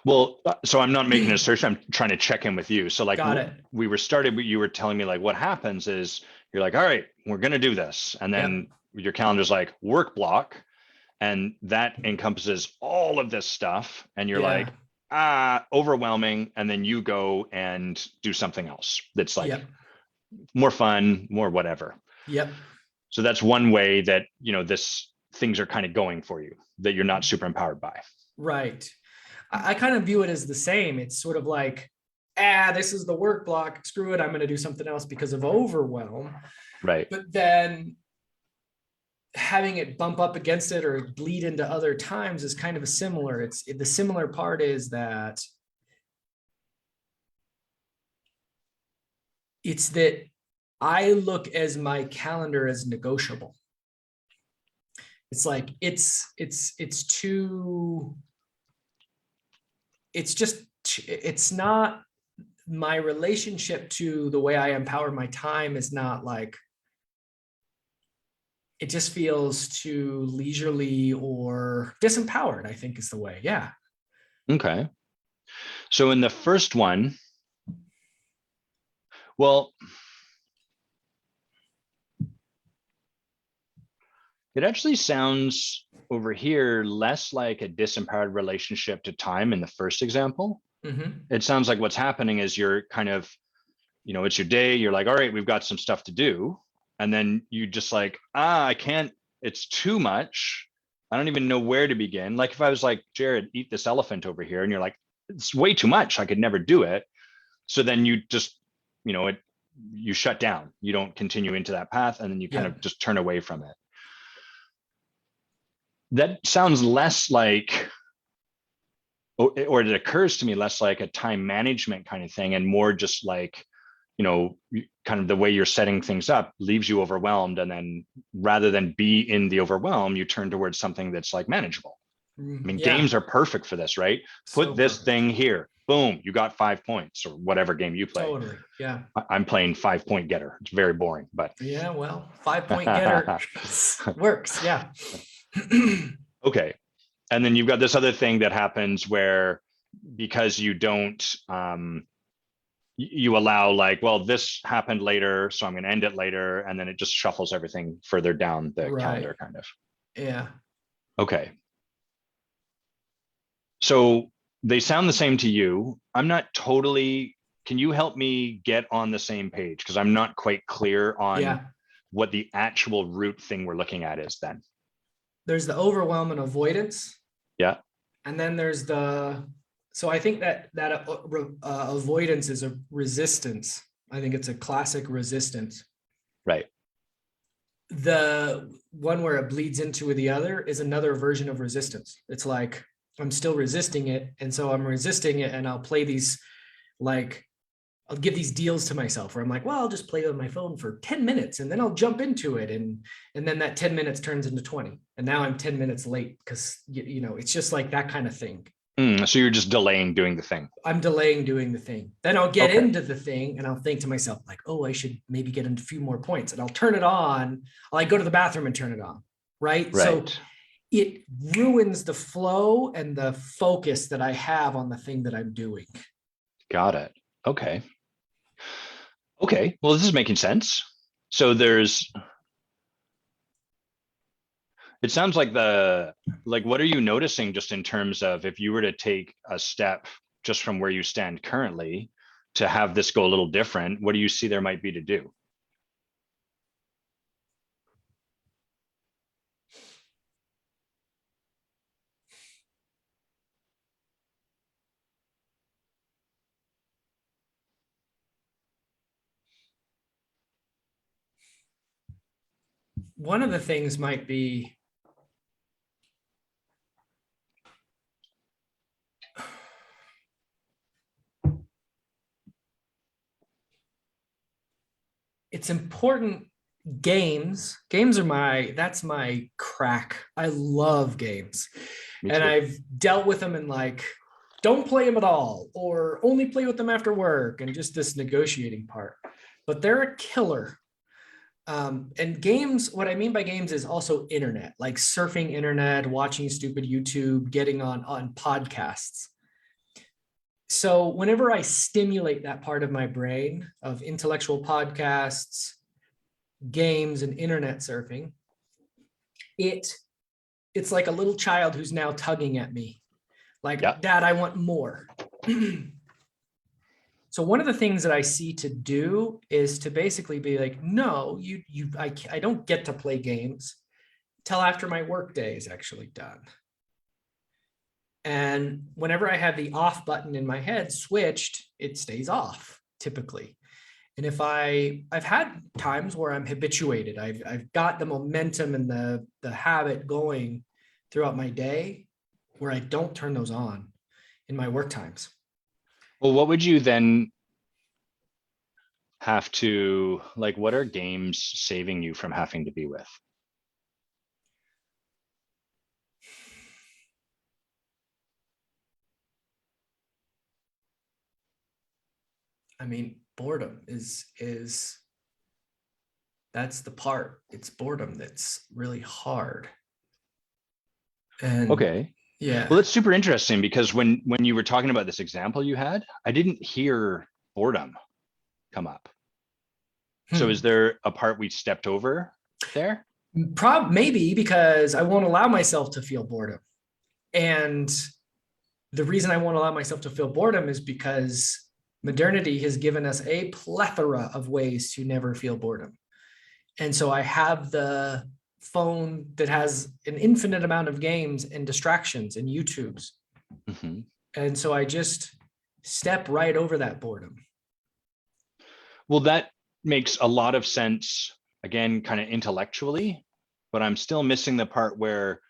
Well, so I'm not making an assertion. I'm trying to check in with you. So like Got it. we were started, but you were telling me like what happens is you're like, all right, we're going to do this. And then your calendar's like work block. And that encompasses all of this stuff. And you're like, overwhelming. And then you go and do something else that's like more fun, more whatever. Yep. So that's one way that, you know, things are kind of going for you, that you're not super empowered by. Right. I kind of view it as the same. It's sort of like, this is the work block. Screw it. I'm going to do something else because of overwhelm. Right. But then having it bump up against it or bleed into other times is kind of a similar. The similar part is that it's that I look as my calendar as negotiable. It's like, it's not, my relationship to the way I empower my time is not like, it just feels too leisurely or disempowered, I think is the way. Yeah. Okay. So in the first one, well, it actually sounds over here less like a disempowered relationship to time in the first example. It sounds like what's happening is you're kind of, you know, it's your day. You're like, all right, we've got some stuff to do. And then you just like, I can't, it's too much. I don't even know where to begin. Like if I was like, Jared, eat this elephant over here. And you're like, it's way too much. I could never do it. So then you just, you know, you shut down. You don't continue into that path. And then you kind of just turn away from it. That sounds less like, or it occurs to me less like a time management kind of thing and more just like, you know, kind of the way you're setting things up leaves you overwhelmed. And then rather than be in the overwhelm, you turn towards something that's like manageable. I mean, games are perfect for this, right? Put this thing here. Boom, you got 5 points or whatever game you play. Totally. Yeah. I'm playing 5 Point Getter. It's very boring, but yeah, well, 5 Point Getter works. Yeah. Okay. And then you've got this other thing that happens where because you don't, you allow like, well, this happened later, so I'm going to end it later. And then it just shuffles everything further down the calendar kind of. Yeah. Okay. So they sound the same to you. I'm not totally, can you help me get on the same page? Because I'm not quite clear on what the actual root thing we're looking at is then. There's the overwhelm and avoidance. Yeah. And then there's so I think that avoidance is a resistance. I think it's a classic resistance. Right. The one where it bleeds into the other is another version of resistance. It's like, I'm still resisting it. And so I'm resisting it and I'll play these, like, I'll give these deals to myself where I'm like, well, I'll just play on my phone for 10 minutes and then I'll jump into it. And then that 10 minutes turns into 20. And now I'm 10 minutes late because, you know, it's just like that kind of thing. So you're just delaying doing the thing. I'm delaying doing the thing. Then I'll get into the thing and I'll think to myself like, oh, I should maybe get into a few more points and I'll turn it on. I'll like go to the bathroom and turn it on. Right. So it ruins the flow and the focus that I have on the thing that I'm doing. Got it. Okay. Okay. Well, this is making sense. So it sounds like what are you noticing just in terms of if you were to take a step just from where you stand currently to have this go a little different, what do you see there might be to do? One of the things might be it's important Games are that's my crack. I love games. Me And too. I've dealt with them in like, don't play them at all, or only play with them after work, and just this negotiating part. But they're a killer. And games, what I mean by games is also internet, like surfing internet, watching stupid YouTube, getting on podcasts. So whenever I stimulate that part of my brain of intellectual podcasts, games, and internet surfing, it's like a little child who's now tugging at me, like, Yeah. Dad, I want more. So one of the things that I see to do is to basically be like, no, I don't get to play games till after my workday is actually done. And whenever I have the off button in my head switched, it stays off typically. And if I've had times where I'm habituated, I've got the momentum and the habit going throughout my day where I don't turn those on in my work times. Well, what would you then have to, like, what are games saving you from having to be with? I mean, boredom is that's the part. It's boredom that's really hard. And Okay. yeah. Well, that's super interesting because when you were talking about this example you had, I didn't hear boredom come up. So is there a part we stepped over there? Maybe because I won't allow myself to feel boredom. And the reason I won't allow myself to feel boredom is because modernity has given us a plethora of ways to never feel boredom. And so I have the phone that has an infinite amount of games and distractions and YouTubes. Mm-hmm. And so I just step right over that boredom. Well, that makes a lot of sense, again, kind of intellectually, but I'm still missing the part where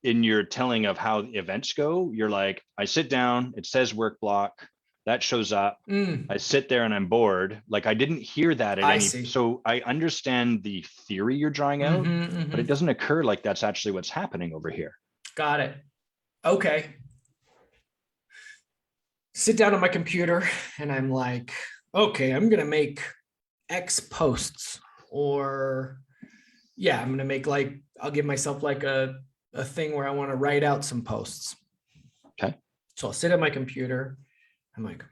in your telling of how the events go, you're like, I sit down, it says work block, that shows up. I sit there and I'm bored. Like I didn't hear that at I any. see. So I understand the theory you're drawing out, but it doesn't occur like that's actually what's happening over here. Got it. Okay. Sit down on my computer and I'm like, okay, I'm going to make X posts, or yeah, I'm going to make like, I'll give myself like a thing where I want to write out some posts. Okay. So I'll sit at my computer. I'm like,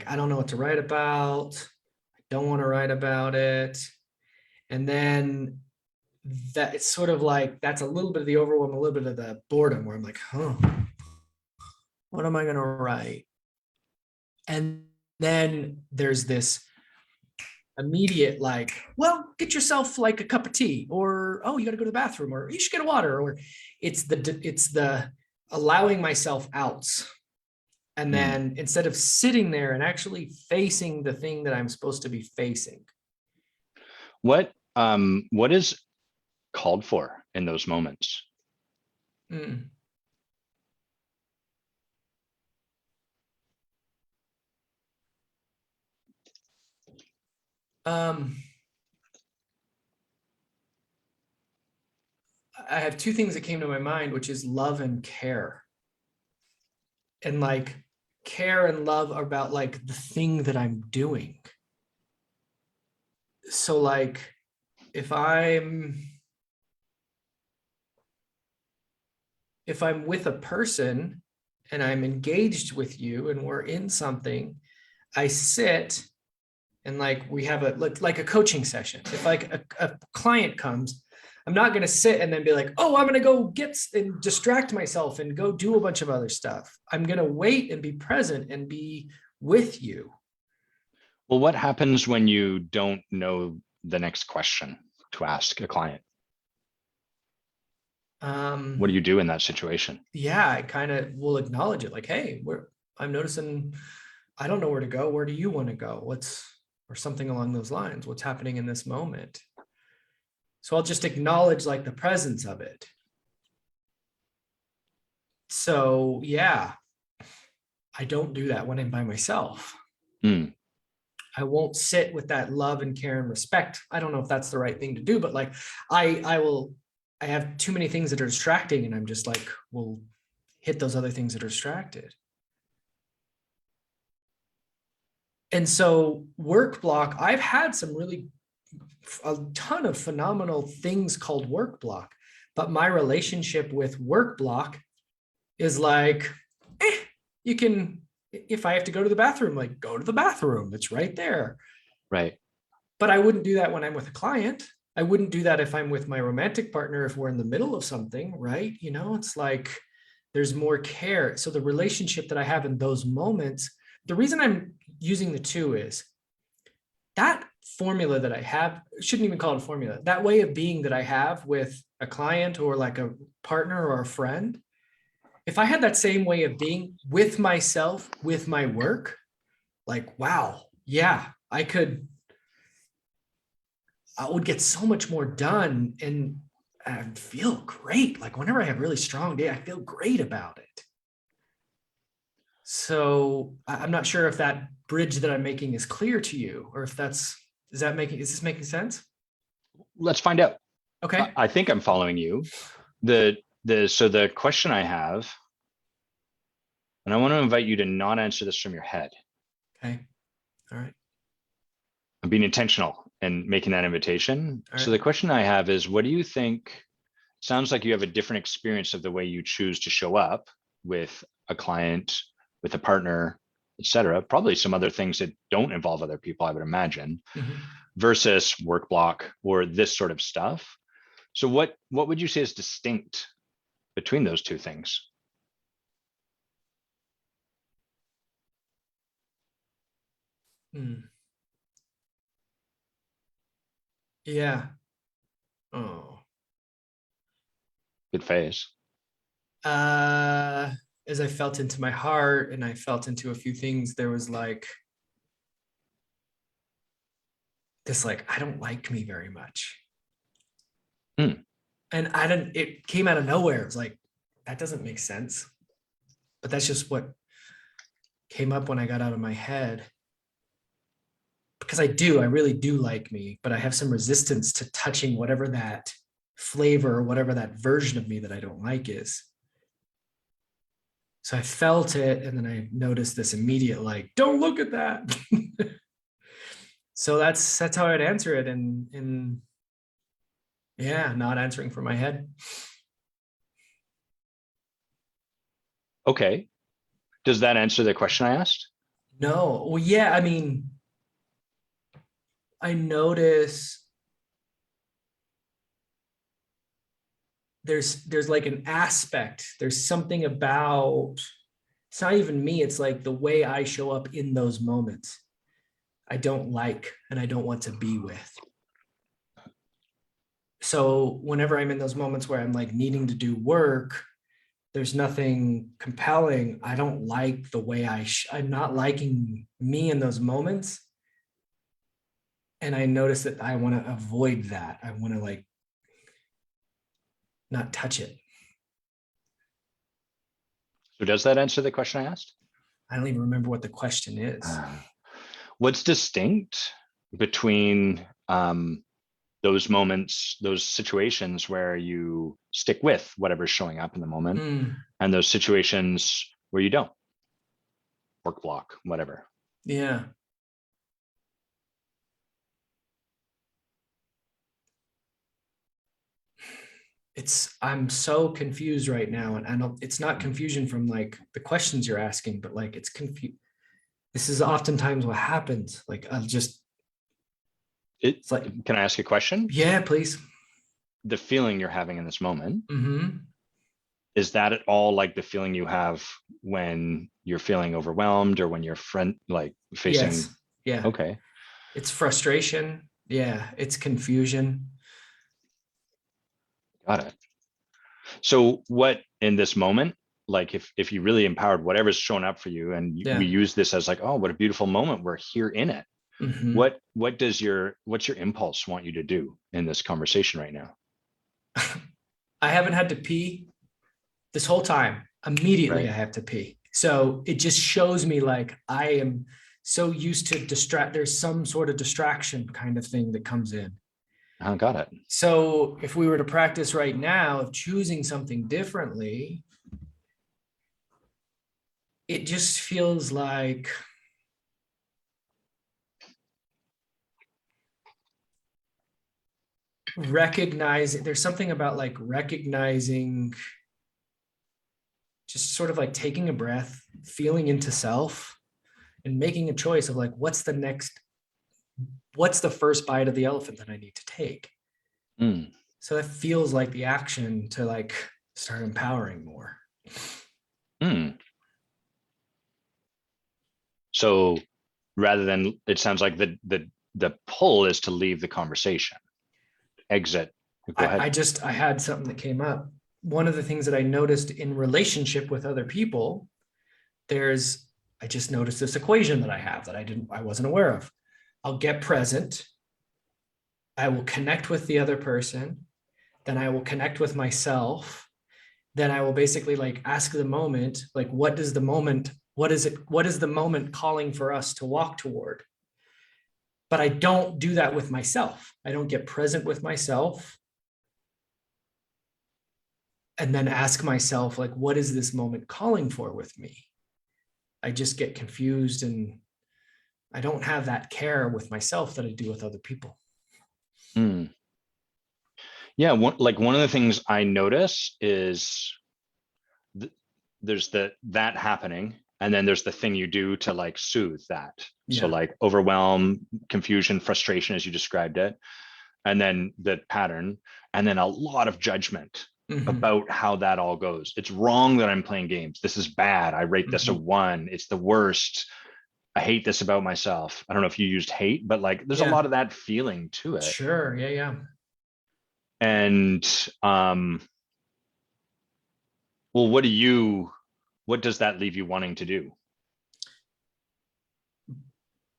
I don't know what to write about. I don't want to write about it. And then that it's sort of like, that's a little bit of the overwhelm, a little bit of the boredom where I'm like, what am I going to write? And then there's this immediate like, well, get yourself like a cup of tea, or oh, you got to go to the bathroom, or you should get a water, or it's the allowing myself outs. And then instead of sitting there and actually facing the thing that I'm supposed to be facing. What is called for in those moments? I have two things that came to my mind, which is love and care. And like care and love are about like the thing that I'm doing. So like if I'm with a person and I'm engaged with you and we're in something, I sit and like we have like a coaching session. If like a client comes, I'm not going to sit and then be like, oh, I'm going to go get and distract myself and go do a bunch of other stuff. I'm going to wait and be present and be with you. Well, what happens when you don't know the next question to ask a client? What do you do in that situation? Yeah, I kind of will acknowledge it. Like, hey, I'm noticing I don't know where to go. Where do you want to go? Or something along those lines. What's happening in this moment? So I'll just acknowledge like the presence of it. So yeah, I don't do that when I'm by myself. I won't sit with that love and care and respect. I don't know if that's the right thing to do, but like I have too many things that are distracting, and I'm just like, well, hit those other things that are distracted. And so work block, I've had a ton of phenomenal things called work block, but my relationship with work block is like, you can, if I have to go to the bathroom, like go to the bathroom, it's right there. Right. But I wouldn't do that when I'm with a client. I wouldn't do that if I'm with my romantic partner, if we're in the middle of something, right? It's like there's more care. So the relationship that I have in those moments, the reason I'm using the two is that formula that I have, shouldn't even call it a formula, that way of being that I have with a client or like a partner or a friend. If I had that same way of being with myself, with my work, like, wow, yeah, I would get so much more done and I'd feel great. Like whenever I have a really strong day, I feel great about it. So I'm not sure if that bridge that I'm making is clear to you, or if is this making sense? Let's find out. Okay. I think I'm following you. So the question I have, and I want to invite you to not answer this from your head. Okay. All right. I'm being intentional and making that invitation. All So right. the question I have is, what do you think? Sounds like you have a different experience of the way you choose to show up with a client, with a partner, etc. Probably some other things that don't involve other people, I would imagine, versus work block or this sort of stuff. So what would you say is distinct between those two things? Yeah. Oh. Good phase. As I felt into my heart and I felt into a few things, there was like this, like, I don't like me very much. And it came out of nowhere. It was like, that doesn't make sense. But that's just what came up when I got out of my head. Because I really do like me, but I have some resistance to touching whatever that flavor or whatever that version of me that I don't like is. So I felt it, and then I noticed this immediate, like, don't look at that. So that's how I'd answer it. And yeah, not answering from my head. Okay. Does that answer the question I asked? No. Well, yeah, I mean, I notice there's like an aspect, there's something about, it's not even me, it's like the way I show up in those moments I don't like and I don't want to be with. So whenever I'm in those moments where I'm like needing to do work, there's nothing compelling. I don't like the way I'm not liking me in those moments. And I notice that I want to avoid that. I want to like not touch it. So does that answer the question I asked? I don't even remember what the question is. What's distinct between those moments, those situations where you stick with whatever's showing up in the moment, and those situations where you don't? Work block, whatever. Yeah. I'm so confused right now, and I don't, it's not confusion from like the questions you're asking, but like it's confused. This is oftentimes what happens. Like It's like, can I ask a question? Yeah, please. The feeling you're having in this moment, is that at all like the feeling you have when you're feeling overwhelmed or when you're like facing? Yes. Yeah. Okay. It's frustration. Yeah. It's confusion. Got it. So what in this moment, like if you really empowered whatever's shown up for you, and we use this as like, oh, what a beautiful moment, we're here in it. What's your impulse want you to do in this conversation right now? I haven't had to pee this whole time. Immediately, right. I have to pee. So it just shows me like I am so used to distract, there's some sort of distraction kind of thing that comes in. Got it. So if we were to practice right now of choosing something differently, it just feels like recognizing, there's something about like recognizing, just sort of like taking a breath, feeling into self, and making a choice of like, what's the first bite of the elephant that I need to take? Mm. So that feels like the action to like start empowering more. Mm. So rather than, it sounds like the pull is to leave the conversation, exit. Go ahead. I had something that came up. One of the things that I noticed in relationship with other people, I just noticed this equation that I have that I wasn't aware of. I'll get present. I will connect with the other person. Then I will connect with myself. Then I will basically like ask the moment, like, what is the moment calling for us to walk toward? But I don't do that with myself. I don't get present with myself and then ask myself, like, what is this moment calling for with me? I just get confused and I don't have that care with myself that I do with other people. Mm. Yeah, one of the things I notice is there's that happening, and then there's the thing you do to like soothe that. So Yeah. like overwhelm, confusion, frustration, as you described it, and then the pattern, and then a lot of judgment Mhm. about how that all goes. It's wrong that I'm playing games. This is bad. I rate this a 1. It's the worst. I hate this about myself. I don't know if you used hate, but like there's a Yeah. lot of that feeling to it. Sure. Yeah. Yeah. And well, what does that leave you wanting to do?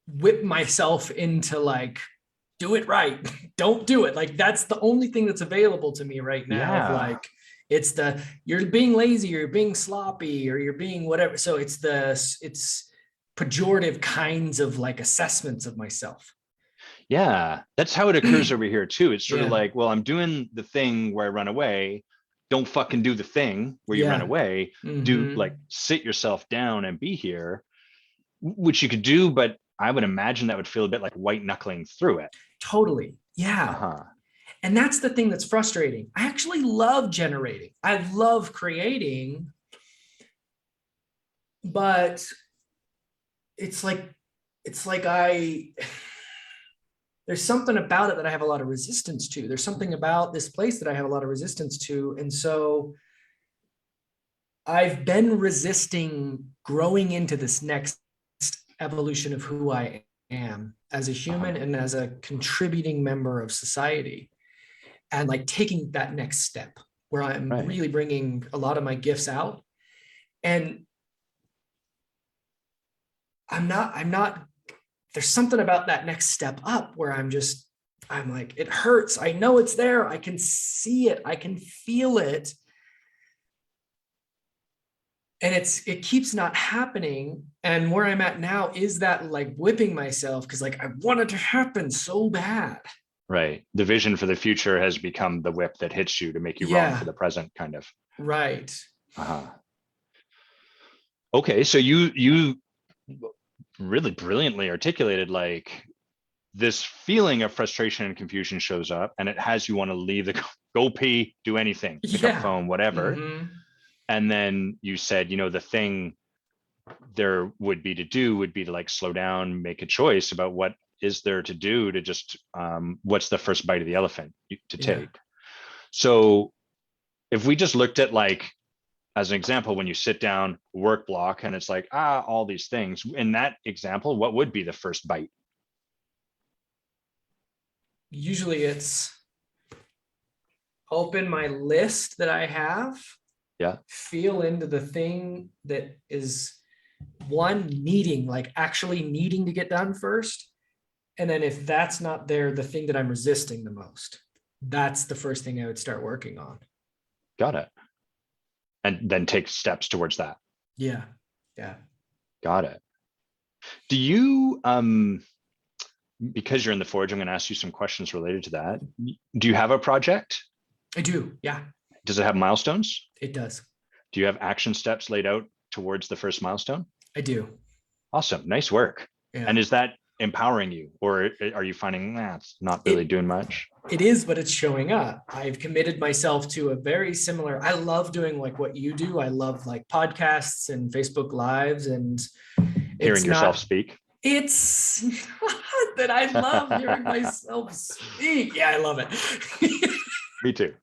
Whip myself into like, do it right. Don't do it. Like that's the only thing that's available to me right now. Of Yeah. like, you're being lazy or you're being sloppy or you're being whatever. So it's pejorative kinds of like assessments of myself. Yeah, that's how it occurs over here too. It's sort of Yeah. like, well, I'm doing the thing where I run away. Don't fucking do the thing where you run Yeah. away. Do Mm-hmm. like sit yourself down and be here, which you could do, but I would imagine that would feel a bit like white knuckling through it. Totally. Yeah. Uh-huh. And that's the thing that's frustrating. I actually love generating. I love creating, but it's like there's something about it that I have a lot of resistance to. There's something about this place that I have a lot of resistance to. And so I've been resisting growing into this next evolution of who I am as a human and as a contributing member of society, and like taking that next step where I'm Right. really bringing a lot of my gifts out. And I'm not, there's something about that next step up where I'm like, it hurts. I know it's there. I can see it. I can feel it. And it keeps not happening. And where I'm at now is that like whipping myself because like I want it to happen so bad. Right. The vision for the future has become the whip that hits you to make you wrong for Yeah. the present, kind of. Right. Uh-huh. Okay, so you really brilliantly articulated like this feeling of frustration and confusion shows up and it has you want to leave the go pee, do anything, pick up Yeah. phone, whatever. Mm-hmm. And then you said, the thing there would be to like slow down, make a choice about what is there to do to just what's the first bite of the elephant to Yeah. take. So if we just looked at like, as an example, when you sit down, work block, and it's like, all these things, in that example, what would be the first bite? Usually it's open my list that I have, Yeah. feel into the thing that is one needing, like actually needing to get done first. And then if that's not there, the thing that I'm resisting the most, that's the first thing I would start working on. Got it. And then take steps towards that. Yeah. Yeah. Got it. Do you, because you're in the Forge, I'm going to ask you some questions related to that. Do you have a project? I do. Yeah, Does it have milestones? it does. Do you have action steps laid out towards the first milestone? I do. Awesome. Nice work. Yeah. And is that empowering you, or are you finding it's not really doing much? It is, but it's showing up. I've committed myself to a very similar, I love doing like what you do. I love like podcasts and Facebook Lives, and Hearing yourself speak. It's not that I love hearing myself speak. Yeah, I love it. Me too.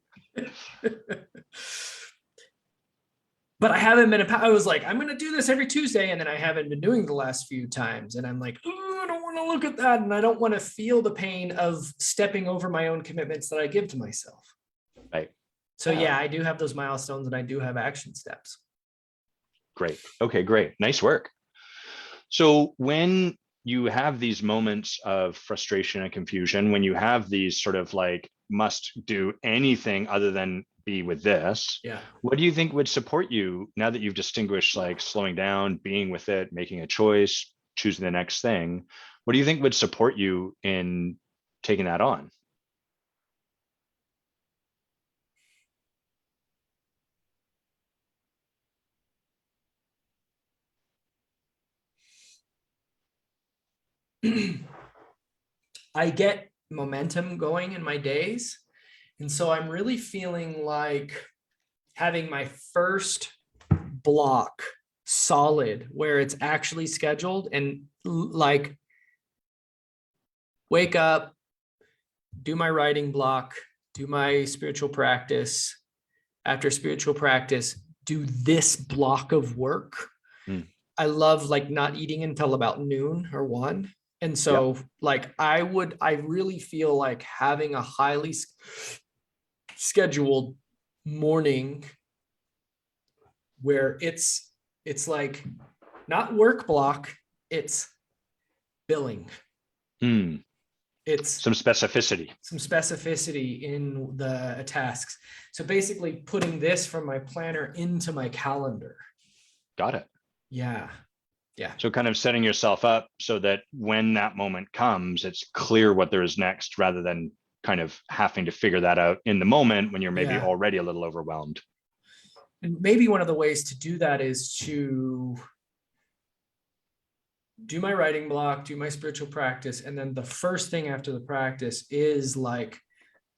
But I haven't been, I was like, I'm going to do this every Tuesday. And then I haven't been doing the last few times. And I'm like, oh, I don't want to look at that. And I don't want to feel the pain of stepping over my own commitments that I give to myself. Right. So yeah, I do have those milestones and I do have action steps. Great. Okay, great. Nice work. So when you have these moments of frustration and confusion, when you have these sort of like must do anything other than be with this, yeah, what do you think would support you now that you've distinguished like slowing down, being with it, making a choice, choosing the next thing? What do you think would support you in taking that on? I get momentum going in my days. And so I'm really feeling like having my first block solid where it's actually scheduled and like wake up, do my writing block, do my spiritual practice. After spiritual practice, do this block of work. I love like not eating until about noon or 1. And so like I really feel like having a highly scheduled morning where it's like not work block, it's billing. It's some specificity in the tasks. So basically putting this from my planner into my calendar. Got it. Yeah. So kind of setting yourself up so that when that moment comes, it's clear what there is next rather than kind of having to figure that out in the moment when you're maybe already a little overwhelmed. And maybe one of the ways to do that is to do my writing block, do my spiritual practice. And then the first thing after the practice is like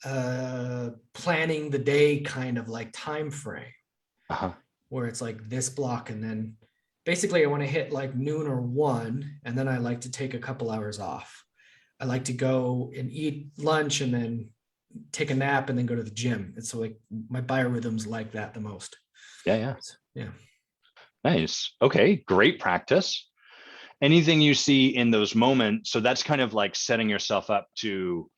planning the day kind of like time frame where it's like this block. And then basically I want to hit like noon or 1. And then I like to take a couple hours off. I like to go and eat lunch and then take a nap and then go to the gym. It's so like my biorhythms like that the most. Yeah. Nice. Okay, great practice. Anything you see in those moments, so that's kind of like setting yourself up to,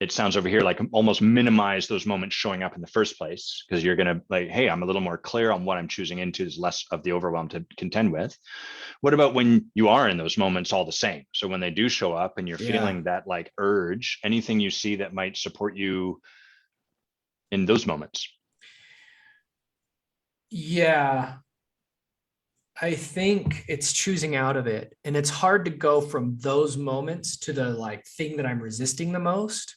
it sounds over here like almost minimize those moments showing up in the first place, because you're gonna like, hey, I'm a little more clear on what I'm choosing into, there's less of the overwhelm to contend with. What about when you are in those moments all the same? So when they do show up and you're feeling that like urge, anything you see that might support you in those moments? Yeah. I think it's choosing out of it. And it's hard to go from those moments to the like thing that I'm resisting the most.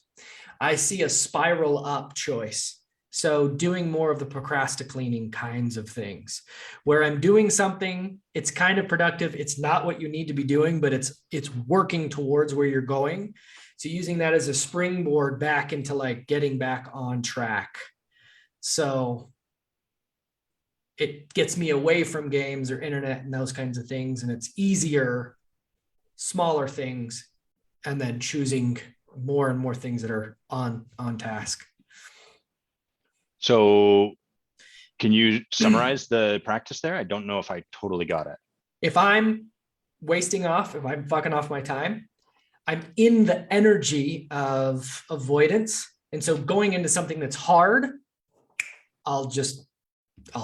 I see a spiral up choice. So doing more of the procrastinating kinds of things where I'm doing something, it's kind of productive. It's not what you need to be doing, but it's working towards where you're going. So using that as a springboard back into like getting back on track. So it gets me away from games or internet and those kinds of things. And it's easier, smaller things, and then choosing more and more things that are on task. So can you summarize the practice there? I don't know if I totally got it. If I'm wasting off, if I'm fucking off my time, I'm in the energy of avoidance. And so going into something that's hard, I'll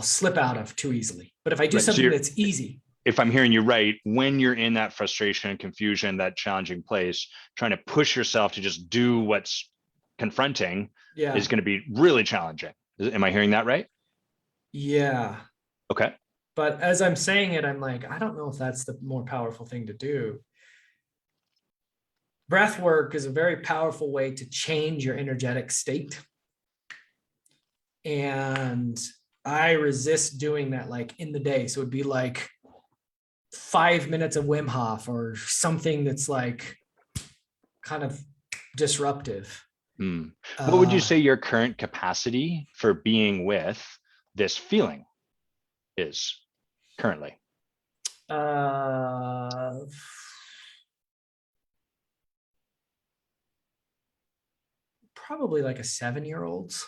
slip out of too easily. But if I do something that's easy. If I'm hearing you right, when you're in that frustration and confusion, that challenging place, trying to push yourself to just do what's confronting is going to be really challenging. Am I hearing that right? Yeah. Okay. But as I'm saying it, I'm like, I don't know if that's the more powerful thing to do. Breath work is a very powerful way to change your energetic state. And I resist doing that like in the day. So it'd be like 5 minutes of Wim Hof or something that's like kind of disruptive. What would you say your current capacity for being with this feeling is currently? Probably like a 7-year-old's.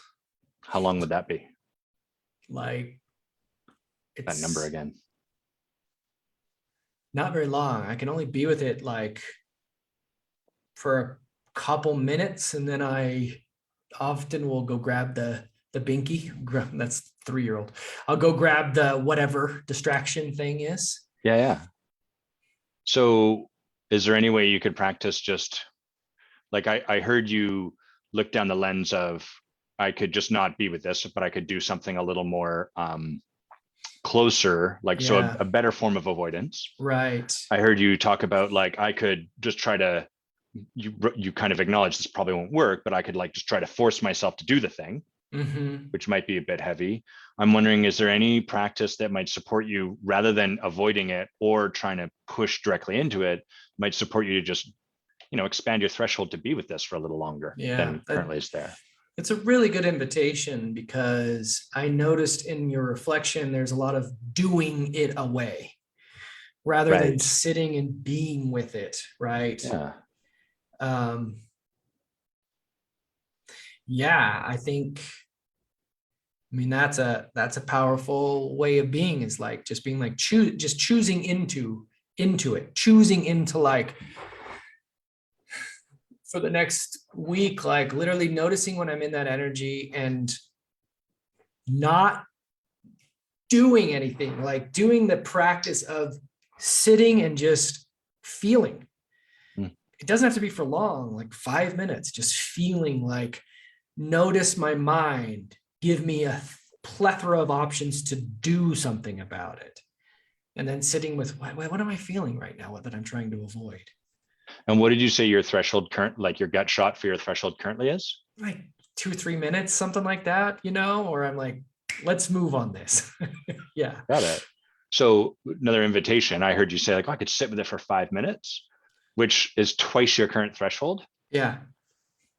How long would that be? Like That number again. Not very long. I can only be with it like for a couple minutes, and then I often will go grab the binky. That's 3-year-old. I'll go grab the whatever distraction thing is. Yeah. So is there any way you could practice just like I heard you look down the lens of I could just not be with this, but I could do something a little more closer, like so a better form of avoidance. Right. I heard you talk about like I could just try to you kind of acknowledge this probably won't work, but I could like just try to force myself to do the thing, which might be a bit heavy. I'm wondering, is there any practice that might support you rather than avoiding it or trying to push directly into it, might support you to just, expand your threshold to be with this for a little longer than currently is there? It's a really good invitation because I noticed in your reflection, there's a lot of doing it away rather than sitting and being with it. Right. Yeah. I think, that's a powerful way of being, is like just being like just choosing into it, choosing into like for the next week, like literally noticing when I'm in that energy and not doing anything, like doing the practice of sitting and just feeling. It doesn't have to be for long, like 5 minutes, just feeling, like notice my mind, give me a plethora of options to do something about it. And then sitting with, what am I feeling right now that I'm trying to avoid? And what did you say your threshold like your gut shot for your threshold currently is? Like 2 or 3 minutes, something like that, or I'm like, let's move on this. Yeah. Got it. So another invitation, I heard you say like, I could sit with it for 5 minutes, which is twice your current threshold. Yeah.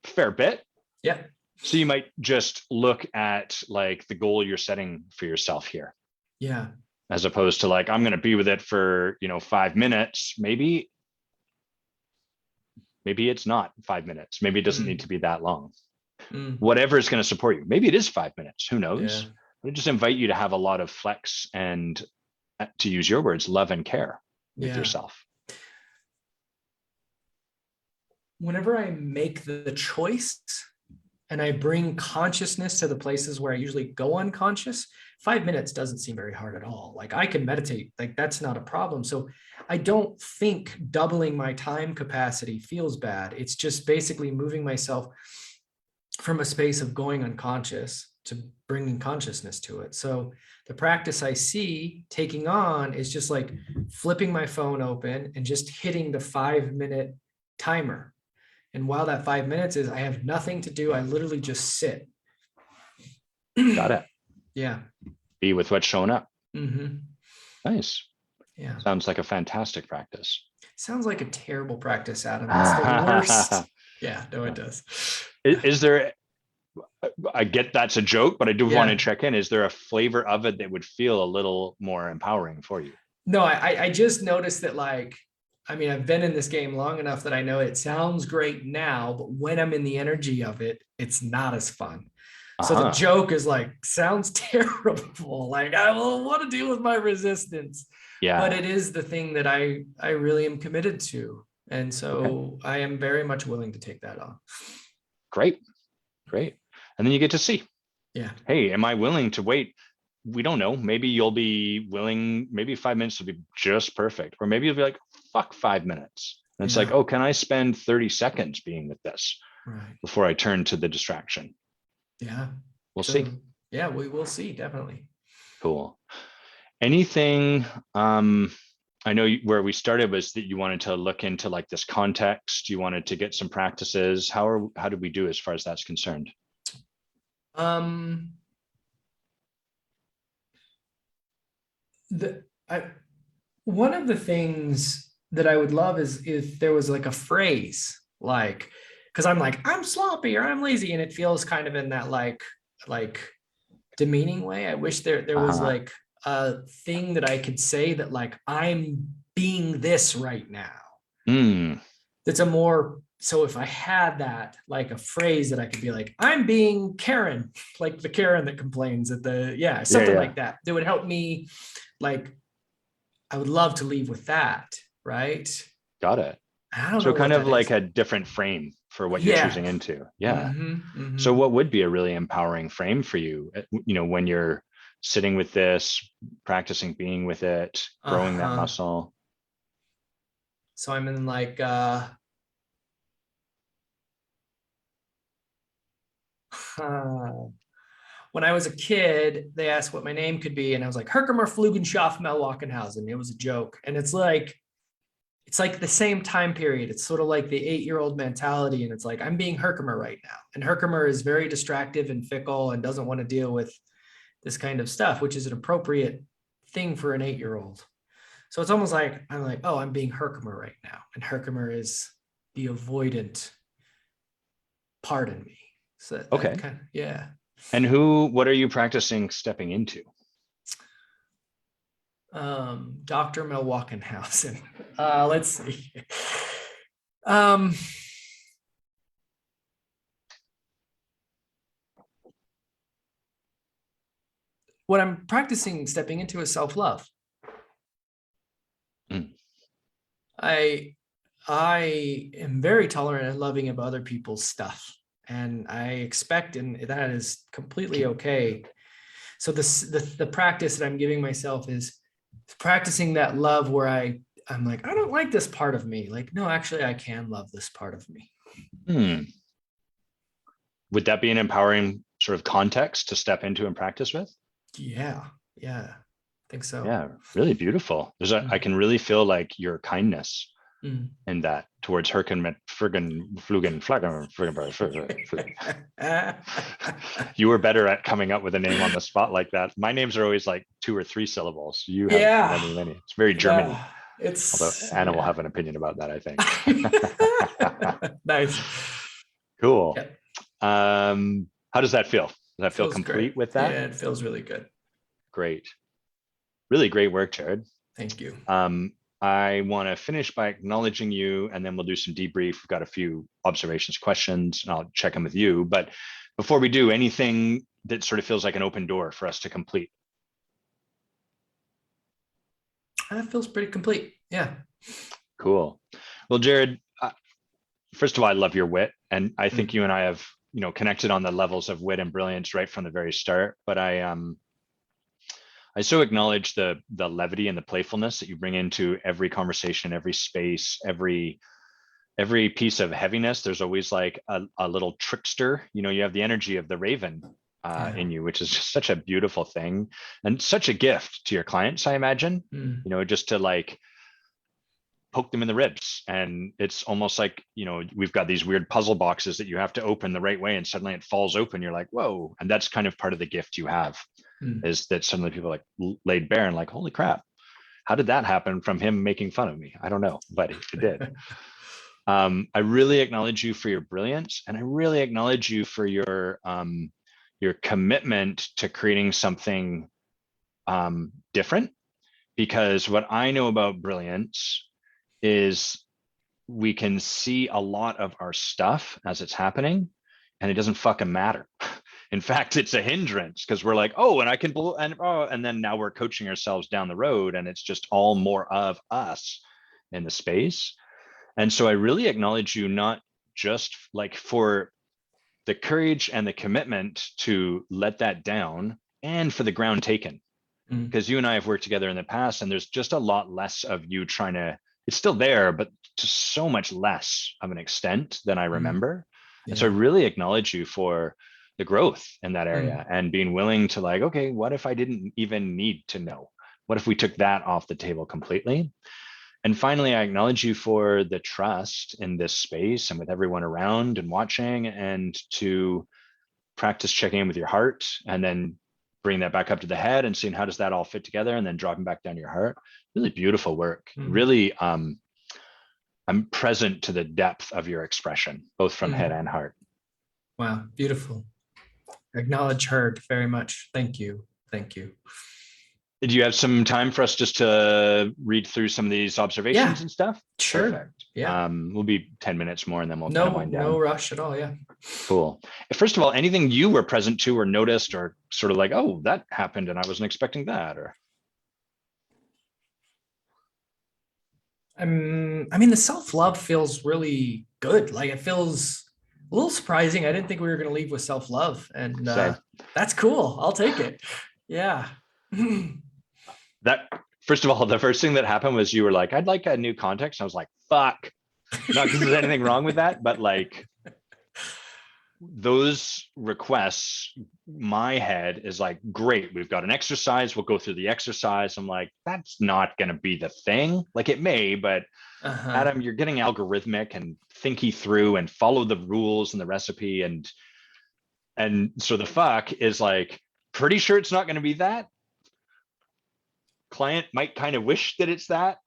Fair bit. Yeah. So you might just look at like the goal you're setting for yourself here. Yeah. As opposed to like, I'm going to be with it for, 5 minutes. Maybe it's not 5 minutes. Maybe it doesn't need to be that long. Whatever is going to support you. Maybe it is 5 minutes. Who knows? Yeah. I just invite you to have a lot of flex and, to use your words, love and care with yourself. Whenever I make the choice and I bring consciousness to the places where I usually go unconscious, 5 minutes doesn't seem very hard at all. Like I can meditate, like that's not a problem. So I don't think doubling my time capacity feels bad. It's just basically moving myself from a space of going unconscious to bringing consciousness to it. So the practice I see taking on is just like flipping my phone open and just hitting the 5-minute timer. And while that 5 minutes is, I have nothing to do. I literally just sit. Got it. Yeah. Be with what's showing up. Nice. Yeah. Sounds like a fantastic practice. Sounds like a terrible practice, Adam. It's the worst. Yeah, no, it does. Is there, I get that's a joke, but I do want to check in. Is there a flavor of it that would feel a little more empowering for you? No, I just noticed that like, I've been in this game long enough that I know it sounds great now, but when I'm in the energy of it, it's not as fun. So the joke is like, sounds terrible. Like I will want to deal with my resistance. Yeah. But it is the thing that I really am committed to. And so I am very much willing to take that on. Great. And then you get to see. Yeah. Hey, am I willing to wait? We don't know. Maybe you'll be willing, maybe 5 minutes will be just perfect. Or maybe you'll be like, fuck 5 minutes. And it's like, oh, can I spend 30 seconds being with this before I turn to the distraction? Yeah. We'll see. Yeah, we will see. Definitely. Cool. Anything, I know where we started was that you wanted to look into like this context, you wanted to get some practices. How did we do as far as that's concerned? Um, the I one of the things that I would love is if there was like a phrase like, because I'm like, I'm sloppy or I'm lazy, and it feels kind of in that like demeaning way. I wish there was Uh-huh. like a thing that I could say that like I'm being this right now. Mm, That's a more, so if I had that like a phrase that I could be like, I'm being Karen, like the Karen that complains at the, yeah, yeah, something yeah, like that. That would help me, like, I would love to leave with that, right? got it. I don't So know kind what of that like is. a different frame for what you're Yeah. choosing into. Yeah. So Mm-hmm. what would be a really empowering frame for you, when you're sitting with this, practicing being with it, growing that Uh-huh. muscle? So I'm in like when I was a kid, they asked what my name could be, and I was like Herkimer Flugenschaft Melwachenhausen. It was a joke, and it's like the same time period. It's sort of like the 8-year-old mentality, and it's like I'm being Herkimer right now, and Herkimer is very distractive and fickle and doesn't want to deal with this kind of stuff, which is an appropriate thing for an 8-year-old. So it's almost like I'm like, oh, I'm being Herkimer right now, and Herkimer is the avoidant part in me. So that Okay. kind of, yeah. And what are you practicing stepping into? Dr. Melwachenhausen. Let's see. Um, what I'm practicing stepping into is self-love. Mm, I I am very tolerant and loving of other people's stuff, and I expect, and that is completely okay. So the practice that I'm giving myself is practicing that love where I'm like, I don't like this part of me. Like, no, actually, I can love this part of me. hmm. Would that be an empowering sort of context to step into and practice with? Yeah, yeah, I think so. Yeah, really beautiful. I Mm, can really feel like your kindness mm. in that towards Herken met Friggin Flugen Flaggen You were better at coming up with a name on the spot like that. My names are always like 2 or 3 syllables. You have Yeah, many, many. It's very Germany. yeah, Although it's Anna will yeah. have an opinion about that, I think. Nice. Cool. Yeah, How does that feel? Does that feel feels great. complete with that? Yeah, it feels really good. Great. Really great work, Jared. Thank you. Um, I want to finish by acknowledging you, and then we'll do some debrief. We've got a few observations, questions, and I'll check them with you. But before we do, anything that sort of feels like an open door for us to complete? That feels pretty complete. Yeah. Cool. Well, Jared, first of all, I love your wit, and I think Mm, you and I have, connected on the levels of wit and brilliance right from the very start. But I so acknowledge the levity and the playfulness that you bring into every conversation, every space, every piece of heaviness. There's always like a little trickster. You have the energy of the raven yeah. in you, which is just such a beautiful thing and such a gift to your clients, I imagine. Mm, Just to like poke them in the ribs. And it's almost like, we've got these weird puzzle boxes that you have to open the right way, and suddenly it falls open. You're like, whoa. And that's kind of part of the gift you have, mm. is that suddenly people are like laid bare and like, holy crap, how did that happen from him making fun of me? I don't know, but it did. I really acknowledge you for your brilliance, and I really acknowledge you for your commitment to creating something different. Because what I know about brilliance is we can see a lot of our stuff as it's happening, and it doesn't fucking matter. In fact, it's a hindrance, because we're like, oh, and I can, and then now we're coaching ourselves down the road, and it's just all more of us in the space. And so I really acknowledge you, not just like for the courage and the commitment to let that down, and for the ground taken, Mm, because you and I have worked together in the past, and there's just a lot less of you trying to, it's still there, but to so much less of an extent than I mm. remember. And so I Yeah. really acknowledge you for the growth in that area, Mm, and being willing to like, okay, what if I didn't even need to know? What if we took that off the table completely? And finally, I acknowledge you for the trust in this space and with everyone around and watching, and to practice checking in with your heart and then bring that back up to the head and seeing how does that all fit together and then dropping back down to your heart. Really beautiful work. Really, I'm present to the depth of your expression, both from head and heart. Wow, beautiful. Acknowledge heard very much. Thank you. Thank you. Do you have some time for us just to read through some of these observations and stuff? Sure. Perfect. Yeah. We'll be 10 minutes more and then we'll kind of wind down. No rush at all. Yeah. Cool. First of all, anything you were present to or noticed or sort of like, oh, that happened and I wasn't expecting that, or? I mean, the self-love feels really good. Like it feels a little surprising. I didn't think we were going to leave with self-love, and that's cool. I'll take it. Yeah. That, first of all, the first thing that happened was you were like, I'd like a new context. I was like, fuck. Not because there's anything wrong with that, but like those requests, my head is like, great, we've got an exercise. We'll go through the exercise. I'm like, that's not going to be the thing. Like it may, but Adam, you're getting algorithmic and thinky through and follow the rules and the recipe. And so the fuck is like, pretty sure it's not going to be that. Client might kind of wish that it's that.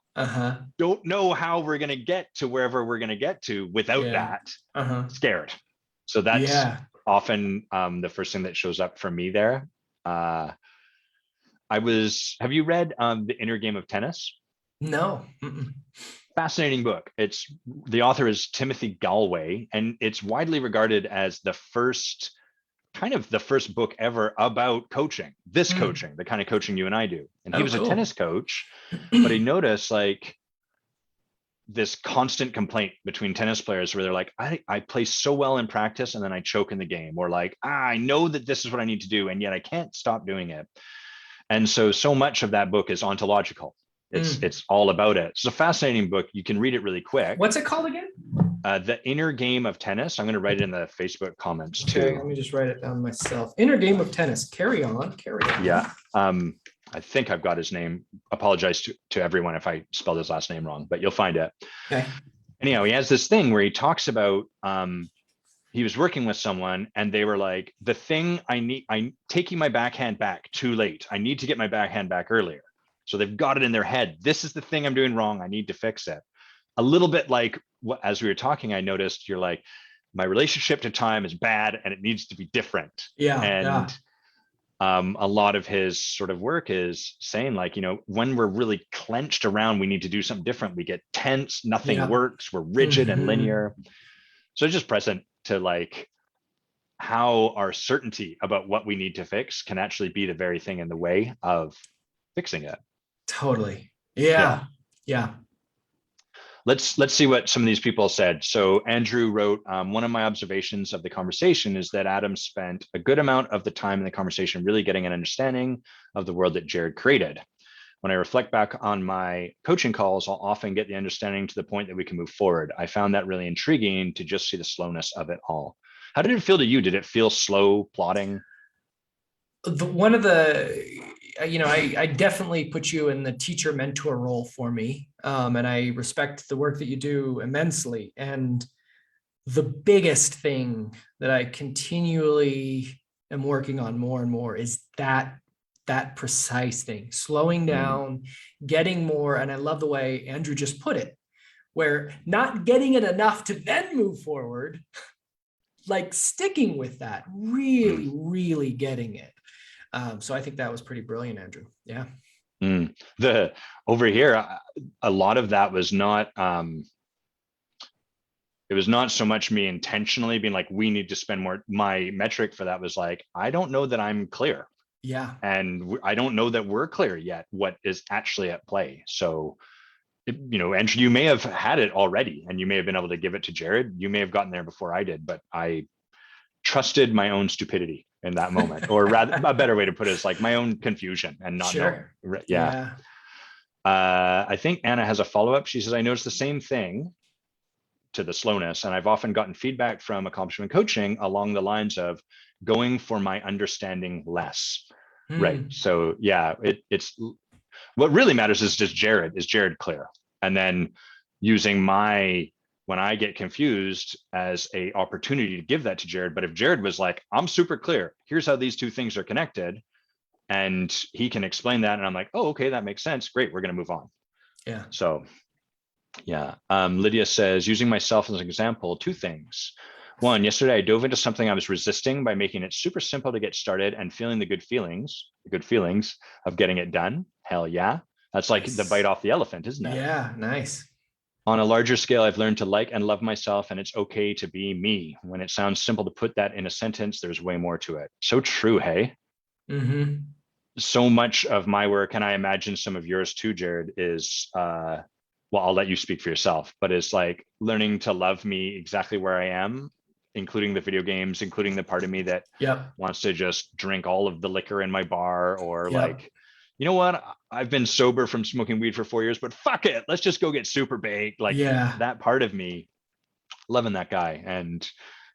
Don't know how we're going to get to wherever we're going to get to without that. Scared. So that's often the first thing that shows up for me there. Have you read The Inner Game of Tennis? No. Fascinating book. The author is Timothy Galway, and it's widely regarded as the first book ever about coaching, coaching, the kind of coaching you and I do. And he was a tennis coach, but he noticed like this constant complaint between tennis players where they're like, I play so well in practice and then I choke in the game, or like, I know that this is what I need to do and yet I can't stop doing it. And so much of that book is ontological. It's all about it. It's a fascinating book. You can read it really quick. What's it called again? The Inner Game of Tennis. I'm going to write it in the Facebook comments too. Let me just write it down myself. Inner Game of Tennis. Carry on. Yeah. I think I've got his name. Apologize to everyone if I spelled his last name wrong, but you'll find it. Okay. Anyhow, he has this thing where he talks about he was working with someone and they were like, the thing I'm taking my backhand back too late. I need to get my backhand back earlier. So they've got it in their head. This is the thing I'm doing wrong. I need to fix it. A little bit like what, as we were talking, I noticed you're like, my relationship to time is bad and it needs to be different. A lot of his sort of work is saying like, when we're really clenched around, we need to do something different. We get tense, nothing works. We're rigid and linear. So just present to like how our certainty about what we need to fix can actually be the very thing in the way of fixing it. Totally. Yeah. Let's see what some of these people said. So Andrew wrote, one of my observations of the conversation is that Adam spent a good amount of the time in the conversation really getting an understanding of the world that Jared created. When I reflect back on my coaching calls, I'll often get the understanding to the point that we can move forward. I found that really intriguing to just see the slowness of it all. How did it feel to you? Did it feel slow, plodding? I definitely put you in the teacher mentor role for me. And I respect the work that you do immensely. And the biggest thing that I continually am working on more and more is that precise thing, slowing down, getting more. And I love the way Andrew just put it, where not getting it enough to then move forward, like sticking with that, really, really getting it. So I think that was pretty brilliant, Andrew. Yeah. Over here, a lot of that was not, it was not so much me intentionally being like, we need to spend more. My metric for that was like, I don't know that I'm clear. Yeah. And I don't know that we're clear yet what is actually at play. So, Andrew, you may have had it already and you may have been able to give it to Jared. You may have gotten there before I did, but I trusted my own stupidity in that moment, or rather a better way to put it is like my own confusion and not knowing. Yeah. I think Anna has a follow-up. She says, I noticed the same thing to the slowness. And I've often gotten feedback from accomplishment coaching along the lines of going for my understanding less. Right. So yeah, it's What really matters is just is Jared clear? And then using when I get confused as a opportunity to give that to Jared. But if Jared was like, I'm super clear, here's how these two things are connected, and he can explain that, and I'm like, oh, okay, that makes sense. Great, we're going to move on. Yeah. So yeah. Lydia says, using myself as an example, two things. One, yesterday I dove into something I was resisting by making it super simple to get started and feeling the good feelings of getting it done. Hell yeah. That's like the bite off the elephant, isn't it? Yeah, nice. On a larger scale, I've learned to like and love myself, and it's okay to be me. When it sounds simple to put that in a sentence, there's way more to it. So true, hey? Mm-hmm. So much of my work, and I imagine some of yours too, Jared, is well, I'll let you speak for yourself, but it's like learning to love me exactly where I am, including the video games, including the part of me that wants to just drink all of the liquor in my bar, or like, you know what, I've been sober from smoking weed for 4 years, but fuck it, let's just go get super baked. Like that part of me, loving that guy and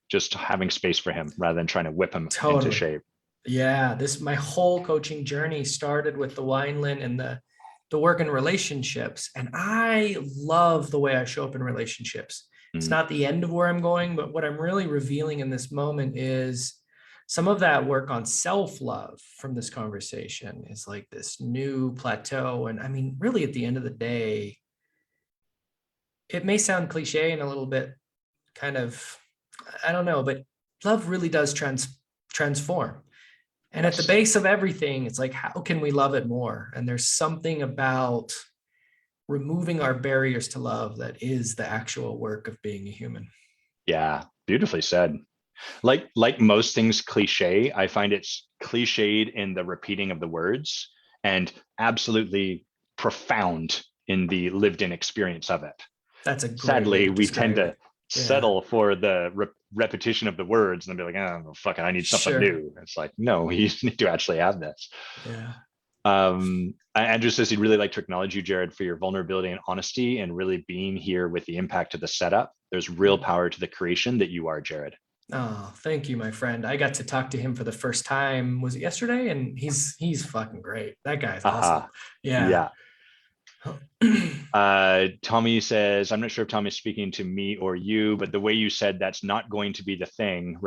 just having space for him rather than trying to whip him into shape. Yeah, my whole coaching journey started with the Wineland and the work in relationships. And I love the way I show up in relationships. It's not the end of where I'm going, but what I'm really revealing in this moment is some of that work on self-love from this conversation is like this new plateau. And I mean, really at the end of the day, it may sound cliche and a little bit kind of, I don't know, but love really does transform. And at the base of everything, it's like, how can we love it more? And there's something about removing our barriers to love that is the actual work of being a human. Yeah, beautifully said. Like most things cliche, I find it's cliched in the repeating of the words and absolutely profound in the lived in experience of it. That's a great sadly we tend to settle for the repetition of the words and be like, oh fuck it, I need something new. It's like, no, you need to actually have this. Andrew says he'd really like to acknowledge you, Jared, for your vulnerability and honesty and really being here with the impact of the setup. There's real power to the creation that you are, Jared. Oh, thank you, my friend. I got to talk to him for the first time. Was it yesterday? And he's fucking great. That guy's awesome. Yeah. Tommy says, I'm not sure if Tommy's speaking to me or you, but the way you said that's not going to be the thing.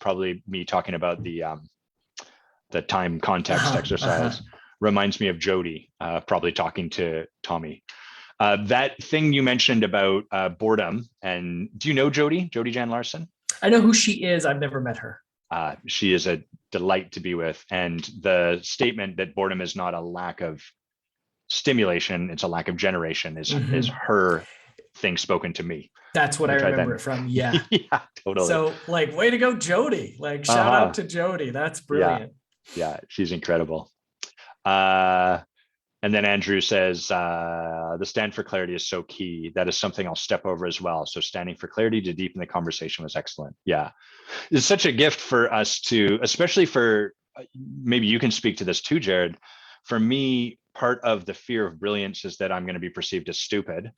Probably me talking about the time context exercise reminds me of Jody, probably talking to Tommy. That thing you mentioned about boredom, and do you know Jody Jan Larson? I know who she is. I've never met her. She is a delight to be with. And the statement that boredom is not a lack of stimulation, it's a lack of generation is her thing spoken to me. That's what I remember it from. Yeah. Yeah, totally. So like, way to go, Jody. Like shout out to Jody. That's brilliant. Yeah, she's incredible. And then Andrew says, the stand for clarity is so key. That is something I'll step over as well. So standing for clarity to deepen the conversation was excellent. Yeah. It's such a gift for us to, especially for, maybe you can speak to this too, Jared. For me, part of the fear of brilliance is that I'm going to be perceived as stupid.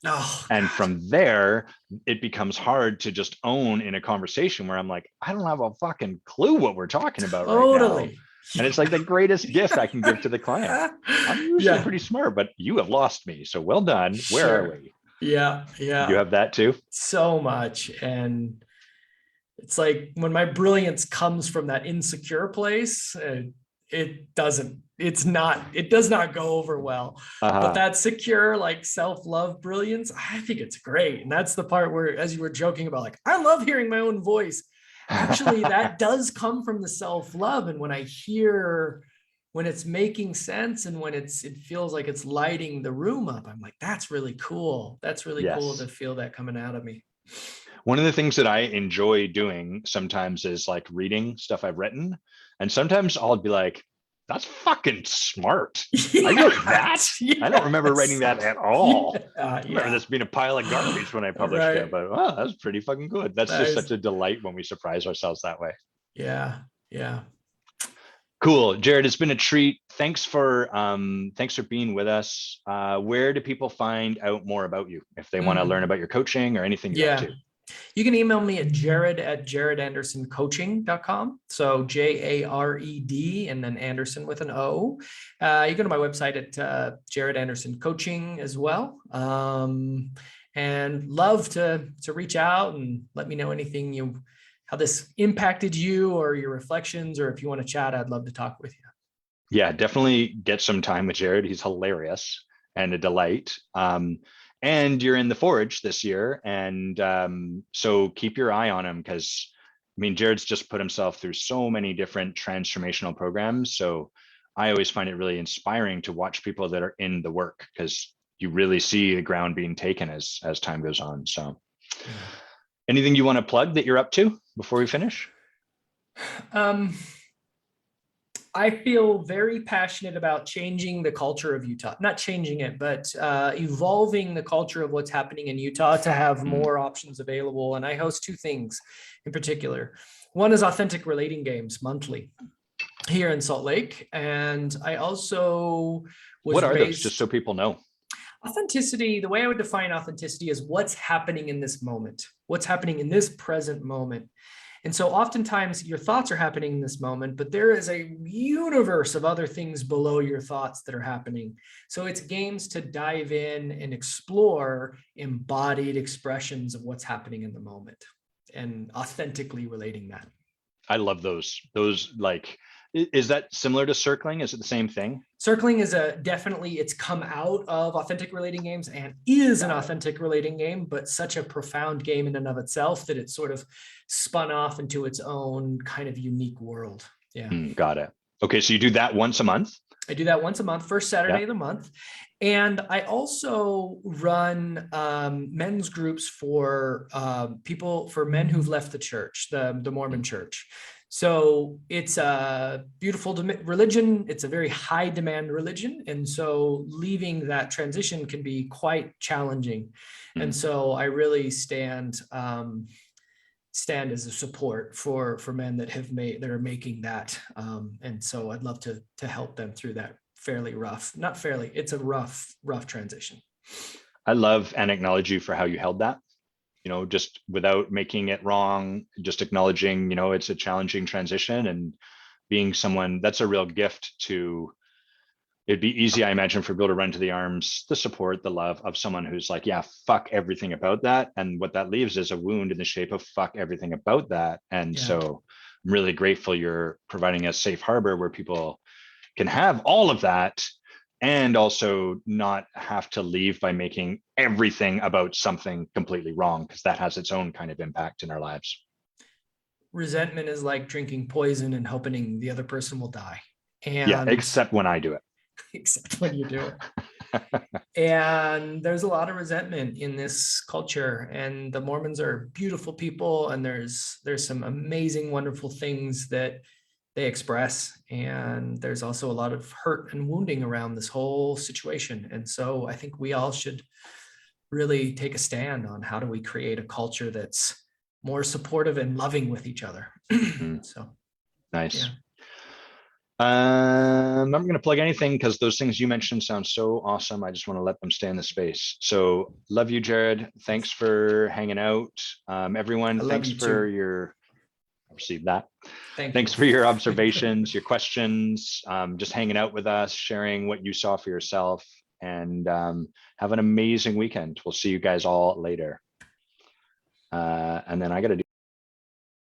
And from there, it becomes hard to just own in a conversation where I'm like, I don't have a fucking clue what we're talking about right now. And it's like the greatest gift I can give to the client. I'm usually pretty smart, but you have lost me. So well done. Where are we? Yeah. You have that too? So much. And it's like when my brilliance comes from that insecure place, it does not go over well. But that secure, like self-love brilliance, I think it's great. And that's the part where, as you were joking about, like, I love hearing my own voice. Actually, that does come from the self-love. And when I hear, when it's making sense and when it feels like it's lighting the room up, I'm like, that's really cool. That's really cool to feel that coming out of me. One of the things that I enjoy doing sometimes is like reading stuff I've written. And sometimes I'll be like, that's fucking smart. I wrote that. I don't remember writing that at all. I remember this being a pile of garbage when I published it, but wow, that's pretty fucking good. That's just such a delight when we surprise ourselves that way. Yeah. Cool. Jared, it's been a treat. Thanks for being with us. Where do people find out more about you if they want to learn about your coaching or anything you're up to? You can email me at jared@jaredandersoncoaching.com. So JARED and then Anderson with an O. You go to my website at Jared Anderson Coaching as well. And love to reach out and let me know anything how this impacted you or your reflections, or if you want to chat, I'd love to talk with you. Yeah, definitely get some time with Jared. He's hilarious and a delight. And you're in the Forge this year. And so keep your eye on him, because I mean, Jared's just put himself through so many different transformational programs. So I always find it really inspiring to watch people that are in the work, because you really see the ground being taken as time goes on. So anything you want to plug that you're up to before we finish? I feel very passionate about changing the culture of Utah, not changing it, but evolving the culture of what's happening in Utah to have more options available. And I host two things in particular. One is Authentic Relating Games monthly here in Salt Lake. And I also was What are those, just so people know? Authenticity, the way I would define authenticity is what's happening in this moment, what's happening in this present moment. And so oftentimes your thoughts are happening in this moment, but there is a universe of other things below your thoughts that are happening. So it's games to dive in and explore embodied expressions of what's happening in the moment and authentically relating that. I love those. Like, is that similar to circling? Is it the same thing? Circling is definitely, it's come out of Authentic Relating Games and is an authentic relating game, but such a profound game in and of itself that it sort of spun off into its own kind of unique world. Yeah. Got it. Okay. So you do that once a month? I do that once a month, first Saturday of the month. And I also run men's groups for for men who've left the church, the Mormon church. So it's a beautiful religion. It's a very high demand religion. And so leaving that transition can be quite challenging. And so I really stand as a support for men that are making that. And so I'd love to help them through that it's a rough transition. I love and acknowledge you for how you held that, just without making it wrong, just acknowledging, it's a challenging transition, and being someone that's a real gift to. It'd be easy, I imagine, for people to run to the arms, the support, the love of someone who's like, yeah, fuck everything about that. And what that leaves is a wound in the shape of fuck everything about that. And so I'm really grateful you're providing a safe harbor where people can have all of that and also not have to leave by making everything about something completely wrong, because that has its own kind of impact in our lives. Resentment is like drinking poison and hoping the other person will die. And yeah, except when I do it. Except when you do it. And there's a lot of resentment in this culture, and the Mormons are beautiful people, and there's some amazing, wonderful things that they express. And there's also a lot of hurt and wounding around this whole situation. And so I think we all should really take a stand on how do we create a culture that's more supportive and loving with each other. So nice. I'm not going to plug anything because those things you mentioned sound so awesome. I just want to let them stay in the space. So love you, Jared. Thanks for hanging out. Everyone, thanks for your received that. Thanks for your observations, your questions, just hanging out with us, sharing what you saw for yourself, and have an amazing weekend. We'll see you guys all later. And then I got to do